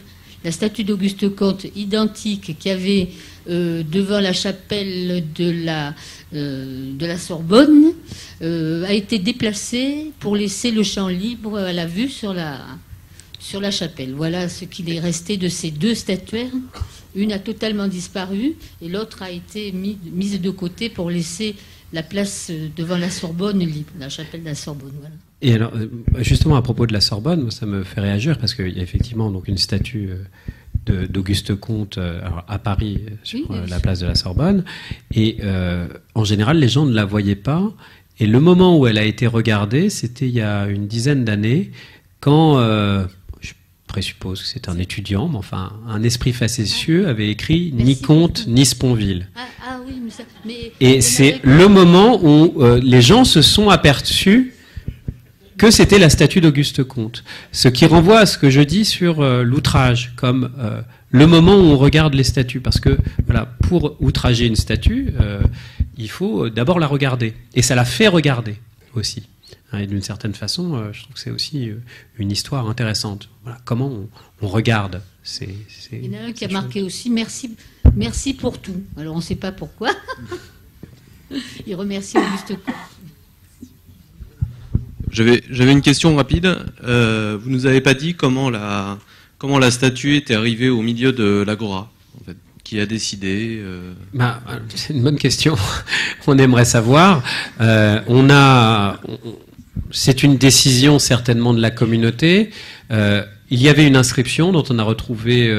la statue d'Auguste Comte, identique, qui avait devant la chapelle de la Sorbonne, a été déplacée pour laisser le champ libre à la vue sur la chapelle. Voilà ce qu'il est resté de ces deux statuaires. Une a totalement disparu et l'autre a été mise de côté pour laisser la place devant la Sorbonne libre, la chapelle de la Sorbonne. Voilà. Et alors, justement, à propos de la Sorbonne, ça me fait réagir parce qu'il y a effectivement donc une statue d'Auguste Comte à Paris, sur la place de la Sorbonne. Et en général, les gens ne la voyaient pas. Et le moment où elle a été regardée, c'était il y a une dizaine d'années, quand... je présuppose que c'est un étudiant, mais enfin, un esprit facétieux avait écrit « Ni Comte, ni Sponville ». Oui, mais et c'est le moment où les gens se sont aperçus que c'était la statue d'Auguste Comte. Ce qui renvoie à ce que je dis sur l'outrage, comme le moment où on regarde les statues. Parce que voilà, pour outrager une statue, il faut d'abord la regarder. Et ça la fait regarder aussi. Et d'une certaine façon, je trouve que c'est aussi une histoire intéressante. Voilà, comment on regarde il y en a un qui a marqué aussi merci pour tout. Alors on ne sait pas pourquoi. Il remercie Auguste Comte. J'avais une question rapide. Vous nous avez pas dit comment la statue était arrivée au milieu de l'agora, en fait. Qui a décidé C'est une bonne question. On aimerait savoir. C'est une décision certainement de la communauté. Il y avait une inscription dont on a retrouvé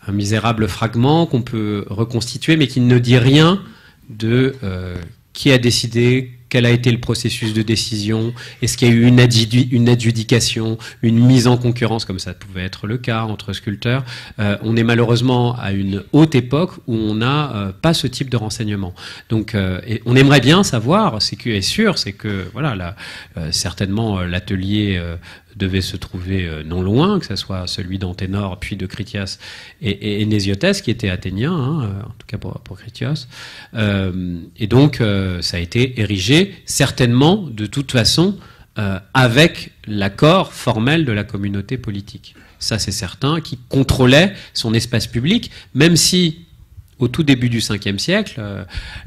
un misérable fragment qu'on peut reconstituer, mais qui ne dit rien de qui a décidé, quel a été le processus de décision, est-ce qu'il y a eu une adjudication, une mise en concurrence, comme ça pouvait être le cas entre sculpteurs. On est malheureusement à une haute époque où on n'a pas ce type de renseignement. Donc, et on aimerait bien savoir, ce qui est sûr, c'est que voilà, certainement l'atelier devait se trouver non loin, que ce soit celui d'Anténor, puis de Critias et Nésiotès, qui était athénien, en tout cas pour Critias. Et donc, ça a été érigé, certainement, de toute façon, avec l'accord formel de la communauté politique. Ça, c'est certain, qui contrôlait son espace public, même si, au tout début du 5e siècle,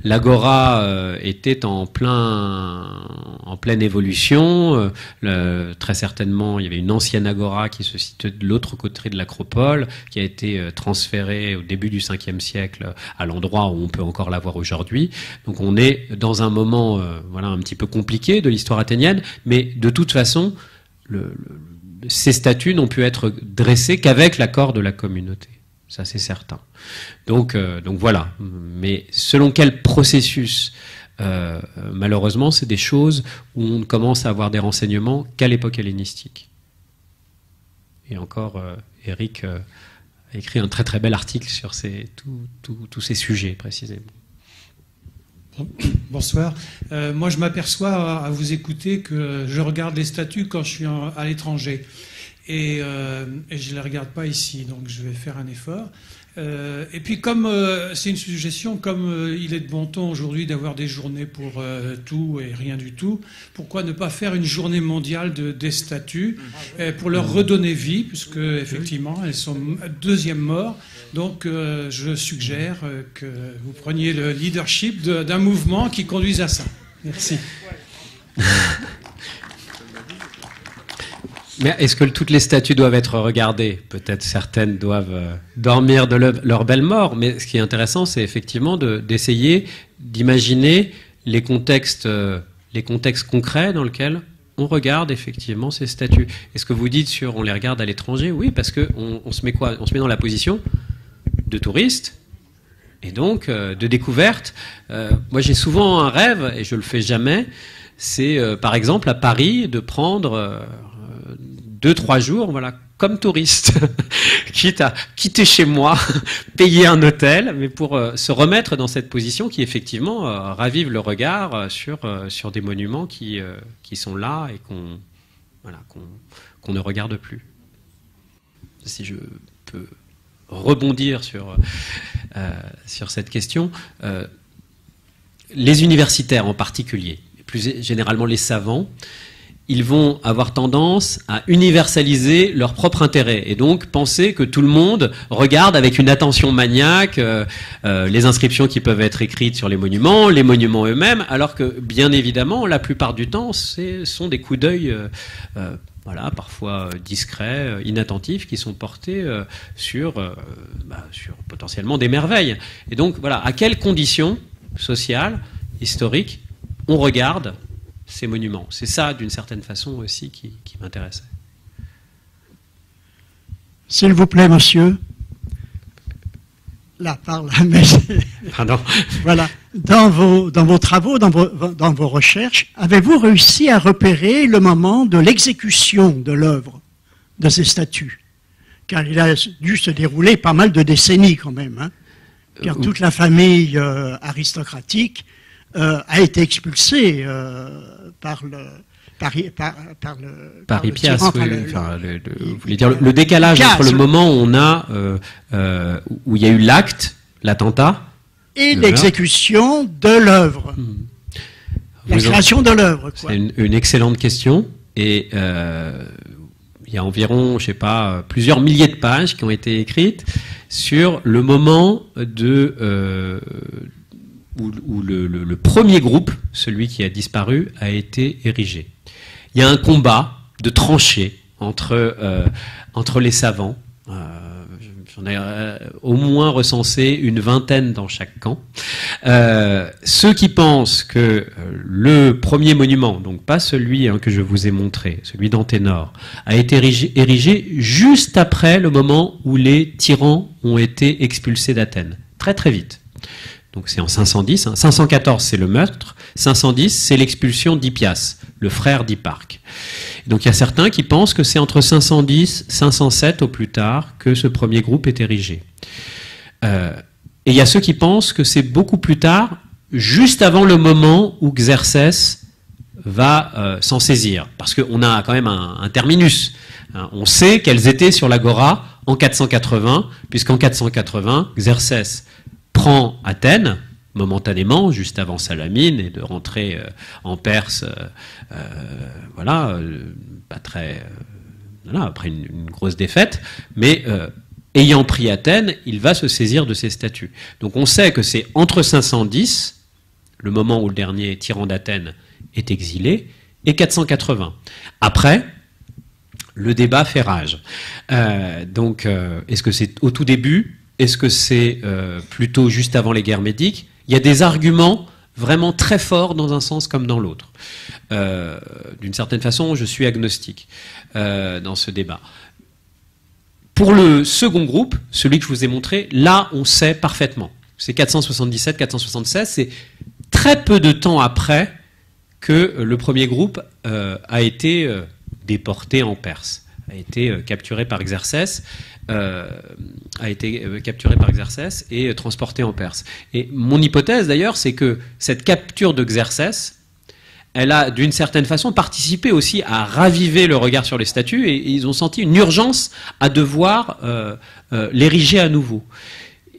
l'agora était en pleine évolution. Très certainement, il y avait une ancienne agora qui se situait de l'autre côté de l'acropole, qui a été transférée au début du 5e siècle à l'endroit où on peut encore la voir aujourd'hui. Donc on est dans un moment un petit peu compliqué de l'histoire athénienne, mais de toute façon, ces statues n'ont pu être dressées qu'avec l'accord de la communauté. Ça, c'est certain. Donc voilà. Mais selon quel processus, malheureusement, c'est des choses où on commence à avoir des renseignements qu'à l'époque hellénistique. Et encore, Eric a écrit un très très bel article sur tous ces sujets, précisément. Bonsoir. Moi, je m'aperçois à vous écouter que je regarde les statues quand je suis à l'étranger. Et je ne les regarde pas ici, donc je vais faire un effort. Et puis comme c'est une suggestion, comme il est de bon ton aujourd'hui d'avoir des journées pour tout et rien du tout, pourquoi ne pas faire une journée mondiale des statues pour leur redonner vie, puisque effectivement elles sont deuxième mort. Donc je suggère que vous preniez le leadership d'un mouvement qui conduise à ça. Merci. Mais est-ce que toutes les statues doivent être regardées? Peut-être certaines doivent dormir de leur belle mort, mais ce qui est intéressant, c'est effectivement d'essayer d'imaginer les contextes concrets dans lesquels on regarde effectivement ces statues. Est-ce que vous dites on les regarde à l'étranger? Oui, parce qu'on se met quoi? On se met dans la position de touriste et donc de découverte. Moi, j'ai souvent un rêve, et je le fais jamais, c'est par exemple à Paris de prendre 2-3 jours, voilà, comme touriste, quitte à quitter chez moi, payer un hôtel, mais pour se remettre dans cette position qui effectivement ravive le regard sur des monuments qui sont là et qu'on ne regarde plus. Si je peux rebondir sur sur cette question. Les universitaires en particulier, plus généralement les savants, ils vont avoir tendance à universaliser leur propre intérêt et donc penser que tout le monde regarde avec une attention maniaque les inscriptions qui peuvent être écrites sur les monuments eux-mêmes, alors que bien évidemment, la plupart du temps, ce sont des coups d'œil voilà, parfois discrets, inattentifs, qui sont portés sur potentiellement des merveilles. Et donc, voilà, à quelles conditions sociales, historiques, on regarde ces monuments? C'est ça, d'une certaine façon aussi, qui m'intéressait. S'il vous plaît, monsieur. Là, par là, mais... Pardon. Voilà. Dans vos travaux, dans vos recherches, avez-vous réussi à repérer le moment de l'exécution de l'œuvre, de ces statues? Car il a dû se dérouler pas mal de décennies quand même, hein, car toute la famille aristocratique a été expulsée par Hippias, vous voulez dire le décalage Hippias, entre le moment où on a où il y a eu l'acte, l'attentat, et l'exécution de l'œuvre, la création de l'œuvre. C'est une excellente question, et il y a environ, je sais pas, plusieurs milliers de pages qui ont été écrites sur le moment où le premier groupe, celui qui a disparu, a été érigé. Il y a un combat de tranchées entre les savants. J'en ai au moins recensé une vingtaine dans chaque camp. Ceux qui pensent que le premier monument, donc pas celui que je vous ai montré, celui d'Anténor, a été érigé juste après le moment où les tyrans ont été expulsés d'Athènes. Très très vite. Donc c'est en 510. 514, c'est le meurtre. 510, c'est l'expulsion d'Hippias, le frère d'Hipparque. Donc il y a certains qui pensent que c'est entre 510 et 507 au plus tard que ce premier groupe est érigé. Et il y a ceux qui pensent que c'est beaucoup plus tard, juste avant le moment où Xerxès va s'en saisir. Parce qu'on a quand même un terminus. On sait qu'elles étaient sur l'agora en 480, puisqu'en 480, Xerxès prend Athènes, momentanément, juste avant Salamine, et de rentrer en Perse, pas très... après une grosse défaite, mais ayant pris Athènes, il va se saisir de ces statues. Donc on sait que c'est entre 510, le moment où le dernier tyran d'Athènes est exilé, et 480. Après, le débat fait rage. Est-ce que c'est au tout début ? Est-ce que c'est plutôt juste avant les guerres médiques? Il y a des arguments vraiment très forts dans un sens comme dans l'autre. D'une certaine façon, je suis agnostique dans ce débat. Pour le second groupe, celui que je vous ai montré, là, on sait parfaitement. C'est 477, 476, c'est très peu de temps après que le premier groupe a été déporté en Perse, a été capturé par Xerxès, et transporté en Perse. Et mon hypothèse d'ailleurs, c'est que cette capture de Xerxès, elle a d'une certaine façon participé aussi à raviver le regard sur les statues, et ils ont senti une urgence à devoir l'ériger à nouveau.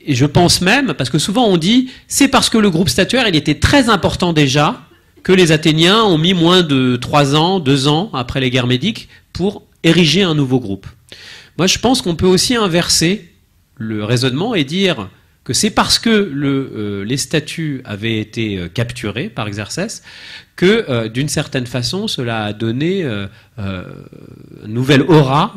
Et je pense même, parce que souvent on dit, c'est parce que le groupe statuaire, il était très important déjà, que les Athéniens ont mis moins de 3 ans, 2 ans après les guerres médiques pour ériger un nouveau groupe. Moi, je pense qu'on peut aussi inverser le raisonnement et dire que c'est parce que les statues avaient été capturées par Xerxès que, d'une certaine façon, cela a donné une nouvelle aura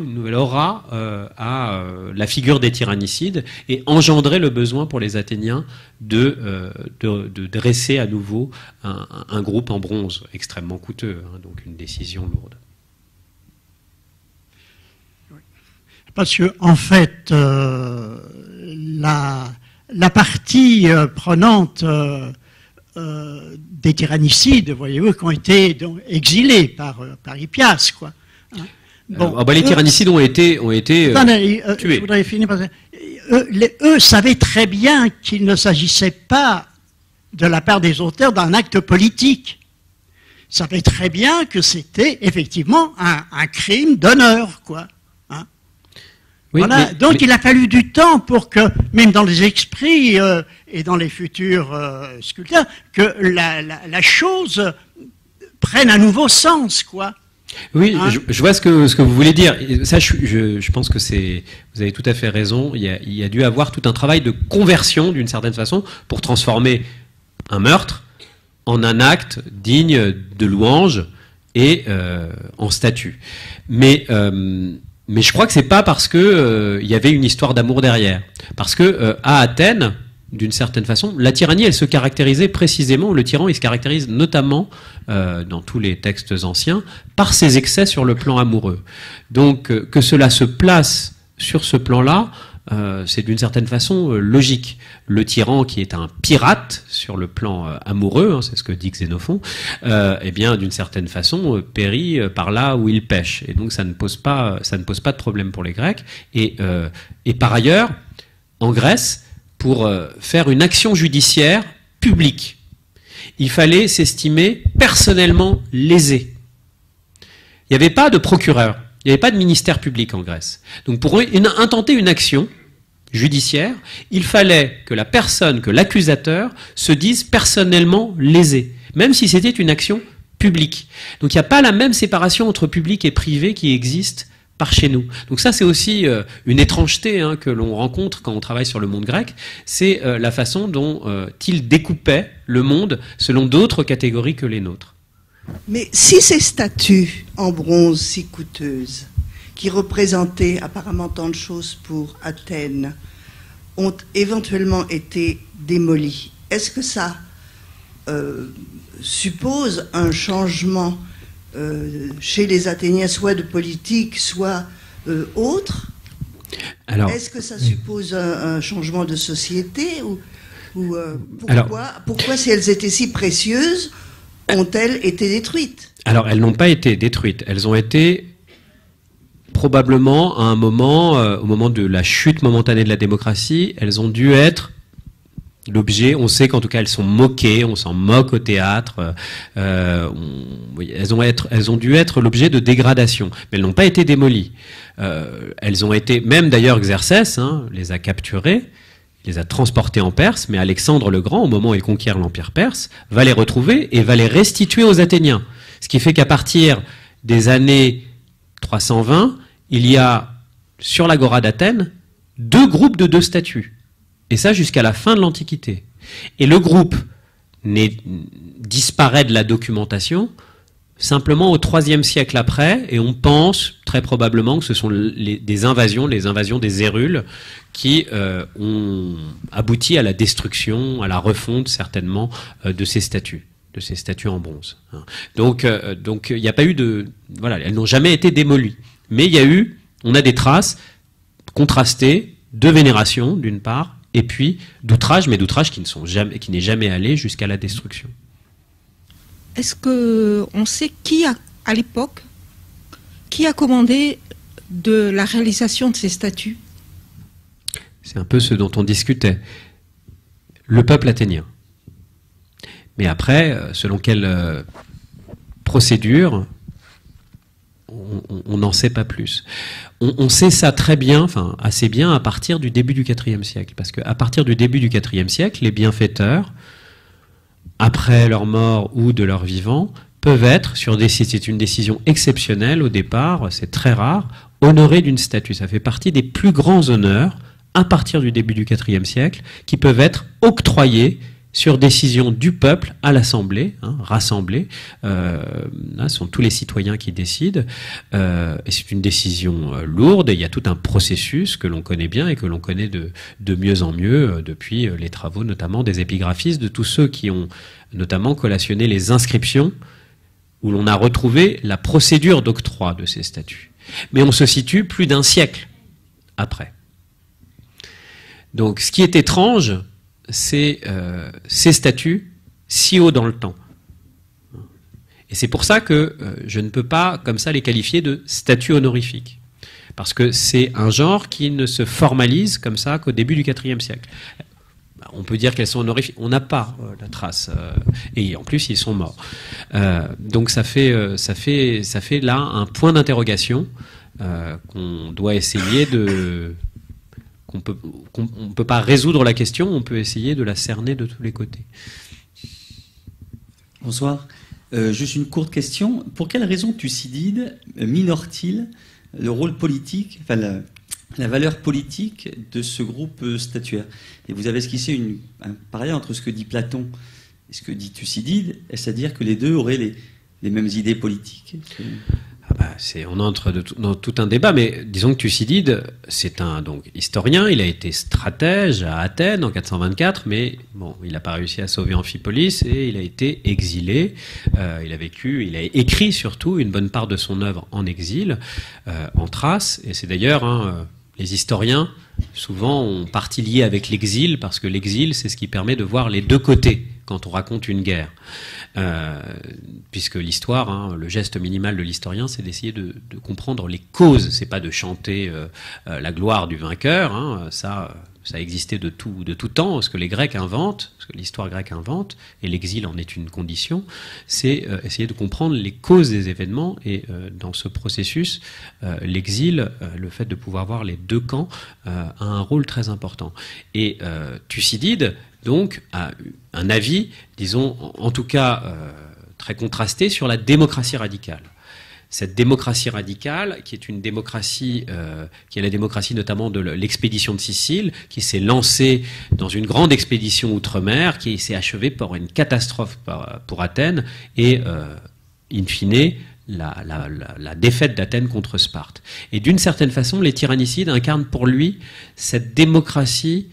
à la figure des tyrannicides et engendré le besoin pour les Athéniens de dresser à nouveau un groupe en bronze extrêmement coûteux, donc une décision lourde. Parce que, en fait, la partie prenante des tyrannicides, voyez-vous, qui ont été donc, exilés par Hippias, quoi. Hein. Bon, les tyrannicides ont été tués. Je voudrais finir par ça. Eux savaient très bien qu'il ne s'agissait pas, de la part des auteurs, d'un acte politique. Ils savaient très bien que c'était effectivement un crime d'honneur, quoi. Oui, voilà. Donc il a fallu du temps pour que, même dans les esprits et dans les futurs sculpteurs, que la chose prenne un nouveau sens, quoi. Oui, Hein? je vois ce que vous voulez dire. Et ça, je pense que vous avez tout à fait raison. Il y a dû avoir tout un travail de conversion, d'une certaine façon, pour transformer un meurtre en un acte digne de louange et en statue. Mais je crois que c'est pas parce que il y avait une histoire d'amour derrière. Parce que à Athènes, d'une certaine façon, la tyrannie, elle se caractérisait précisément, le tyran, il se caractérise notamment, dans tous les textes anciens, par ses excès sur le plan amoureux. Donc, que cela se place sur ce plan-là, c'est d'une certaine façon logique. Le tyran, qui est un pirate sur le plan amoureux, hein, c'est ce que dit Xénophon, eh bien, d'une certaine façon, périt par là où il pêche. Et donc, ça ne pose pas de problème pour les Grecs. Et par ailleurs, en Grèce, pour faire une action judiciaire publique, il fallait s'estimer personnellement lésé. Il n'y avait pas de procureur, il n'y avait pas de ministère public en Grèce. Donc pour intenter une action judiciaire, il fallait que la personne, que l'accusateur, se dise personnellement lésé, même si c'était une action publique. Donc il n'y a pas la même séparation entre public et privé qui existe par chez nous. Donc ça, c'est aussi une étrangeté que l'on rencontre quand on travaille sur le monde grec, c'est la façon dont il découpait le monde selon d'autres catégories que les nôtres. Mais si ces statues en bronze si coûteuses, qui représentaient apparemment tant de choses pour Athènes, ont éventuellement été démolies, est-ce que ça suppose un changement chez les Athéniens, soit de politique, soit autre? Est-ce que ça suppose un changement de société pourquoi, si elles étaient si précieuses, ont-elles été détruites? Alors, elles n'ont pas été détruites. Elles ont été probablement à un moment, au moment de la chute momentanée de la démocratie, elles ont dû être l'objet, on sait qu'en tout cas elles sont moquées, on s'en moque au théâtre, elles ont dû être l'objet de dégradation, mais elles n'ont pas été démolies. Elles ont été, même d'ailleurs Xerxès les a capturées, les a transportées en Perse, mais Alexandre le Grand, au moment où il conquiert l'Empire perse, va les retrouver et va les restituer aux Athéniens. Ce qui fait qu'à partir des années 320, il y a sur l'agora d'Athènes 2 groupes de 2 statues. Et ça jusqu'à la fin de l'Antiquité. Et le groupe disparaît de la documentation simplement au IIIe siècle après, et on pense très probablement que ce sont les invasions des Hérules qui ont abouti à la destruction, à la refonte certainement de ces statues en bronze. Donc il n'y a pas eu elles n'ont jamais été démolies. Mais on a des traces contrastées de vénération d'une part, et puis d'outrage, mais d'outrage qui n'est jamais allé jusqu'à la destruction. Est-ce qu'on sait à l'époque, qui a commandé de la réalisation de ces statues? C'est un peu ce dont on discutait. Le peuple athénien. Mais après, selon quelle procédure, on n'en sait pas plus. On sait ça très bien, enfin assez bien, à partir du début du IVe siècle. Parce qu'à partir du début du IVe siècle, les bienfaiteurs, après leur mort ou de leur vivant, peuvent être, c'est une décision exceptionnelle au départ, c'est très rare, honorés d'une statue. Ça fait partie des plus grands honneurs, à partir du début du IVe siècle, qui peuvent être octroyés sur décision du peuple à l'Assemblée, rassemblée, ce sont tous les citoyens qui décident, et c'est une décision lourde, et il y a tout un processus que l'on connaît bien et que l'on connaît de mieux en mieux depuis les travaux notamment des épigraphistes, de tous ceux qui ont notamment collationné les inscriptions où l'on a retrouvé la procédure d'octroi de ces statuts. Mais on se situe plus d'un siècle après. Donc ce qui est étrange, c'est ces statues si haut dans le temps. Et c'est pour ça que je ne peux pas, comme ça, les qualifier de statues honorifiques. Parce que c'est un genre qui ne se formalise comme ça qu'au début du IVe siècle. On peut dire qu'elles sont honorifiques. On n'a pas la trace. Et en plus, ils sont morts. Donc ça fait là un point d'interrogation qu'on doit essayer de... qu'on ne peut pas résoudre la question, on peut essayer de la cerner de tous les côtés. Bonsoir. Juste une courte question. Pour quelle raison Thucydide minore-t-il le rôle politique, enfin la valeur politique de ce groupe statuaire? Et vous avez esquissé un parallèle entre ce que dit Platon et ce que dit Thucydide. Est-ce à dire que les deux auraient les mêmes idées politiques? On entre dans tout un débat, mais disons que Thucydide, c'est un historien, il a été stratège à Athènes en 424, mais bon, il n'a pas réussi à sauver Amphipolis et il a été exilé. Il a écrit surtout une bonne part de son œuvre en exil, en Thrace, et c'est d'ailleurs les historiens souvent ont partie liée avec l'exil, parce que l'exil, c'est ce qui permet de voir les deux côtés quand on raconte une guerre. Puisque l'histoire, le geste minimal de l'historien, c'est d'essayer de comprendre les causes. C'est pas de chanter la gloire du vainqueur. Ça existait de tout temps. Ce que les Grecs inventent, ce que l'histoire grecque invente, et l'exil en est une condition, c'est essayer de comprendre les causes des événements. Et dans ce processus, l'exil, le fait de pouvoir voir les deux camps, a un rôle très important. Et Thucydide, donc, a un avis, disons, en tout cas très contrasté sur la démocratie radicale. Cette démocratie radicale, qui est une démocratie, qui est la démocratie notamment de l'expédition de Sicile, qui s'est lancée dans une grande expédition outre-mer, qui s'est achevée par une catastrophe pour Athènes, et in fine, la défaite d'Athènes contre Sparte. Et d'une certaine façon, les tyrannicides incarnent pour lui cette démocratie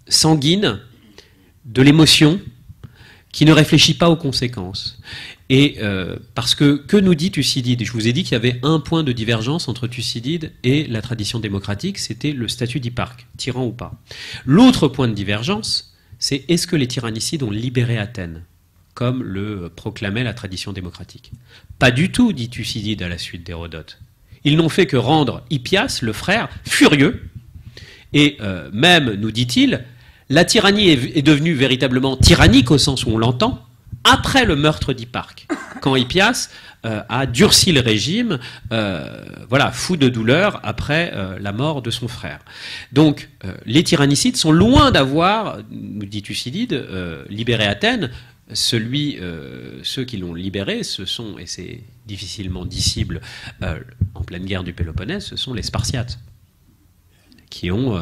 sanguine de l'émotion qui ne réfléchit pas aux conséquences. Et parce que nous dit Thucydide? Je vous ai dit qu'il y avait un point de divergence entre Thucydide et la tradition démocratique, c'était le statut d'Hipparque, tyran ou pas. L'autre point de divergence, c'est est-ce que les tyrannicides ont libéré Athènes, comme le proclamait la tradition démocratique? Pas du tout, dit Thucydide à la suite d'Hérodote. Ils n'ont fait que rendre Hippias, le frère, furieux. Et même, nous dit-il, la tyrannie est devenue véritablement tyrannique au sens où on l'entend après le meurtre d'Hipparque, quand Hippias a durci le régime, fou de douleur après la mort de son frère. Donc les tyrannicides sont loin d'avoir, nous dit Thucydide, libéré Athènes. Ceux qui l'ont libéré, ce sont, et c'est difficilement dissible en pleine guerre du Péloponnèse, ce sont les Spartiates, qui ont,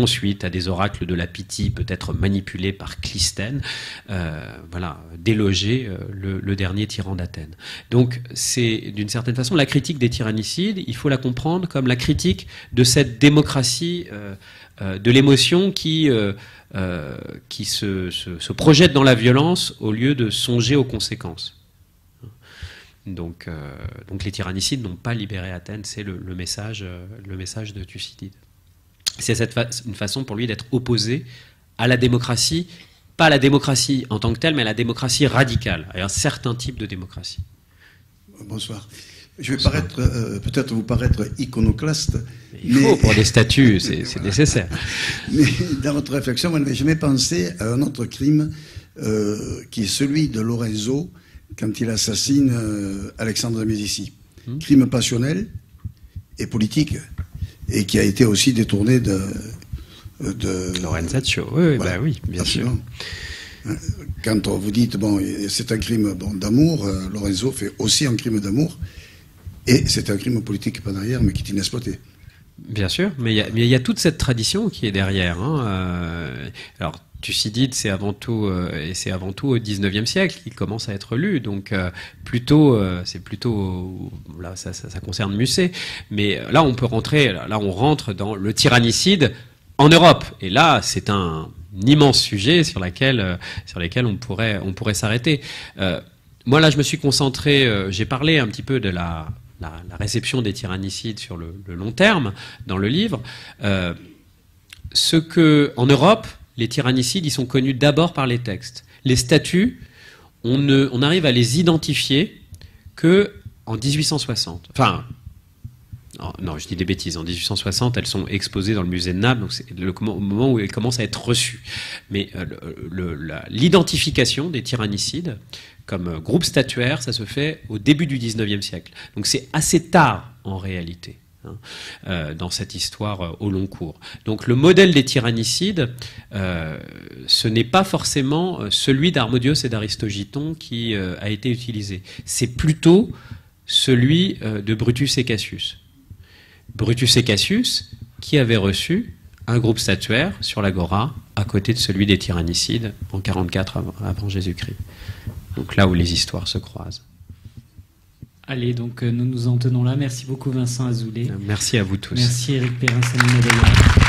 suite à des oracles de la Pythie, peut-être manipulés par Clisthène, délogé le dernier tyran d'Athènes. Donc, c'est d'une certaine façon la critique des tyrannicides. Il faut la comprendre comme la critique de cette démocratie de l'émotion qui se projette dans la violence au lieu de songer aux conséquences. Donc les tyrannicides n'ont pas libéré Athènes, c'est le message de Thucydide. C'est une façon pour lui d'être opposé à la démocratie, pas à la démocratie en tant que telle, mais à la démocratie radicale, à un certain type de démocratie. Bonsoir. Je vais peut-être vous paraître iconoclaste. Il faut, pour des statuts, c'est nécessaire. Mais dans votre réflexion, vous n'avez jamais pensé à un autre crime qui est celui de Lorenzo, quand il assassine Alexandre de Médicis. Crime passionnel et politique, et qui a été aussi détourné de Lorenzaccio, oui, voilà, oui, bien absolument. sûr. Quand vous dites, c'est un crime d'amour, Lorenzo fait aussi un crime d'amour, et c'est un crime politique par derrière, mais qui est inexploité. Bien sûr, mais il y a toute cette tradition qui est derrière. Alors, Thucydide, c'est avant tout au XIXe siècle qu'il commence à être lu, donc là, ça concerne Musset. Mais là, on rentre dans le tyrannicide en Europe, et là, c'est un immense sujet sur lequel on pourrait s'arrêter. Moi, là, je me suis concentré. J'ai parlé un petit peu de la réception des tyrannicides sur le long terme dans le livre. En Europe, les tyrannicides, ils sont connus d'abord par les textes. Les statuts, on arrive à les identifier que en 1860. Enfin, non, je dis des bêtises. En 1860, elles sont exposées dans le musée de Naples, donc c'est au moment où elles commencent à être reçues. Mais l'identification des tyrannicides comme groupe statuaire, ça se fait au début du XIXe siècle. Donc c'est assez tard en réalité, dans cette histoire au long cours. Donc le modèle des tyrannicides, ce n'est pas forcément celui d'Harmodios et d'Aristogiton qui a été utilisé. C'est plutôt celui de Brutus et Cassius. Brutus et Cassius qui avaient reçu un groupe statuaire sur l'Agora à côté de celui des tyrannicides en 44 avant Jésus-Christ. Donc là où les histoires se croisent. Allez, donc nous nous en tenons là. Merci beaucoup Vincent Azoulay. Merci à vous tous. Merci Éric Perrin, Samy Medaya.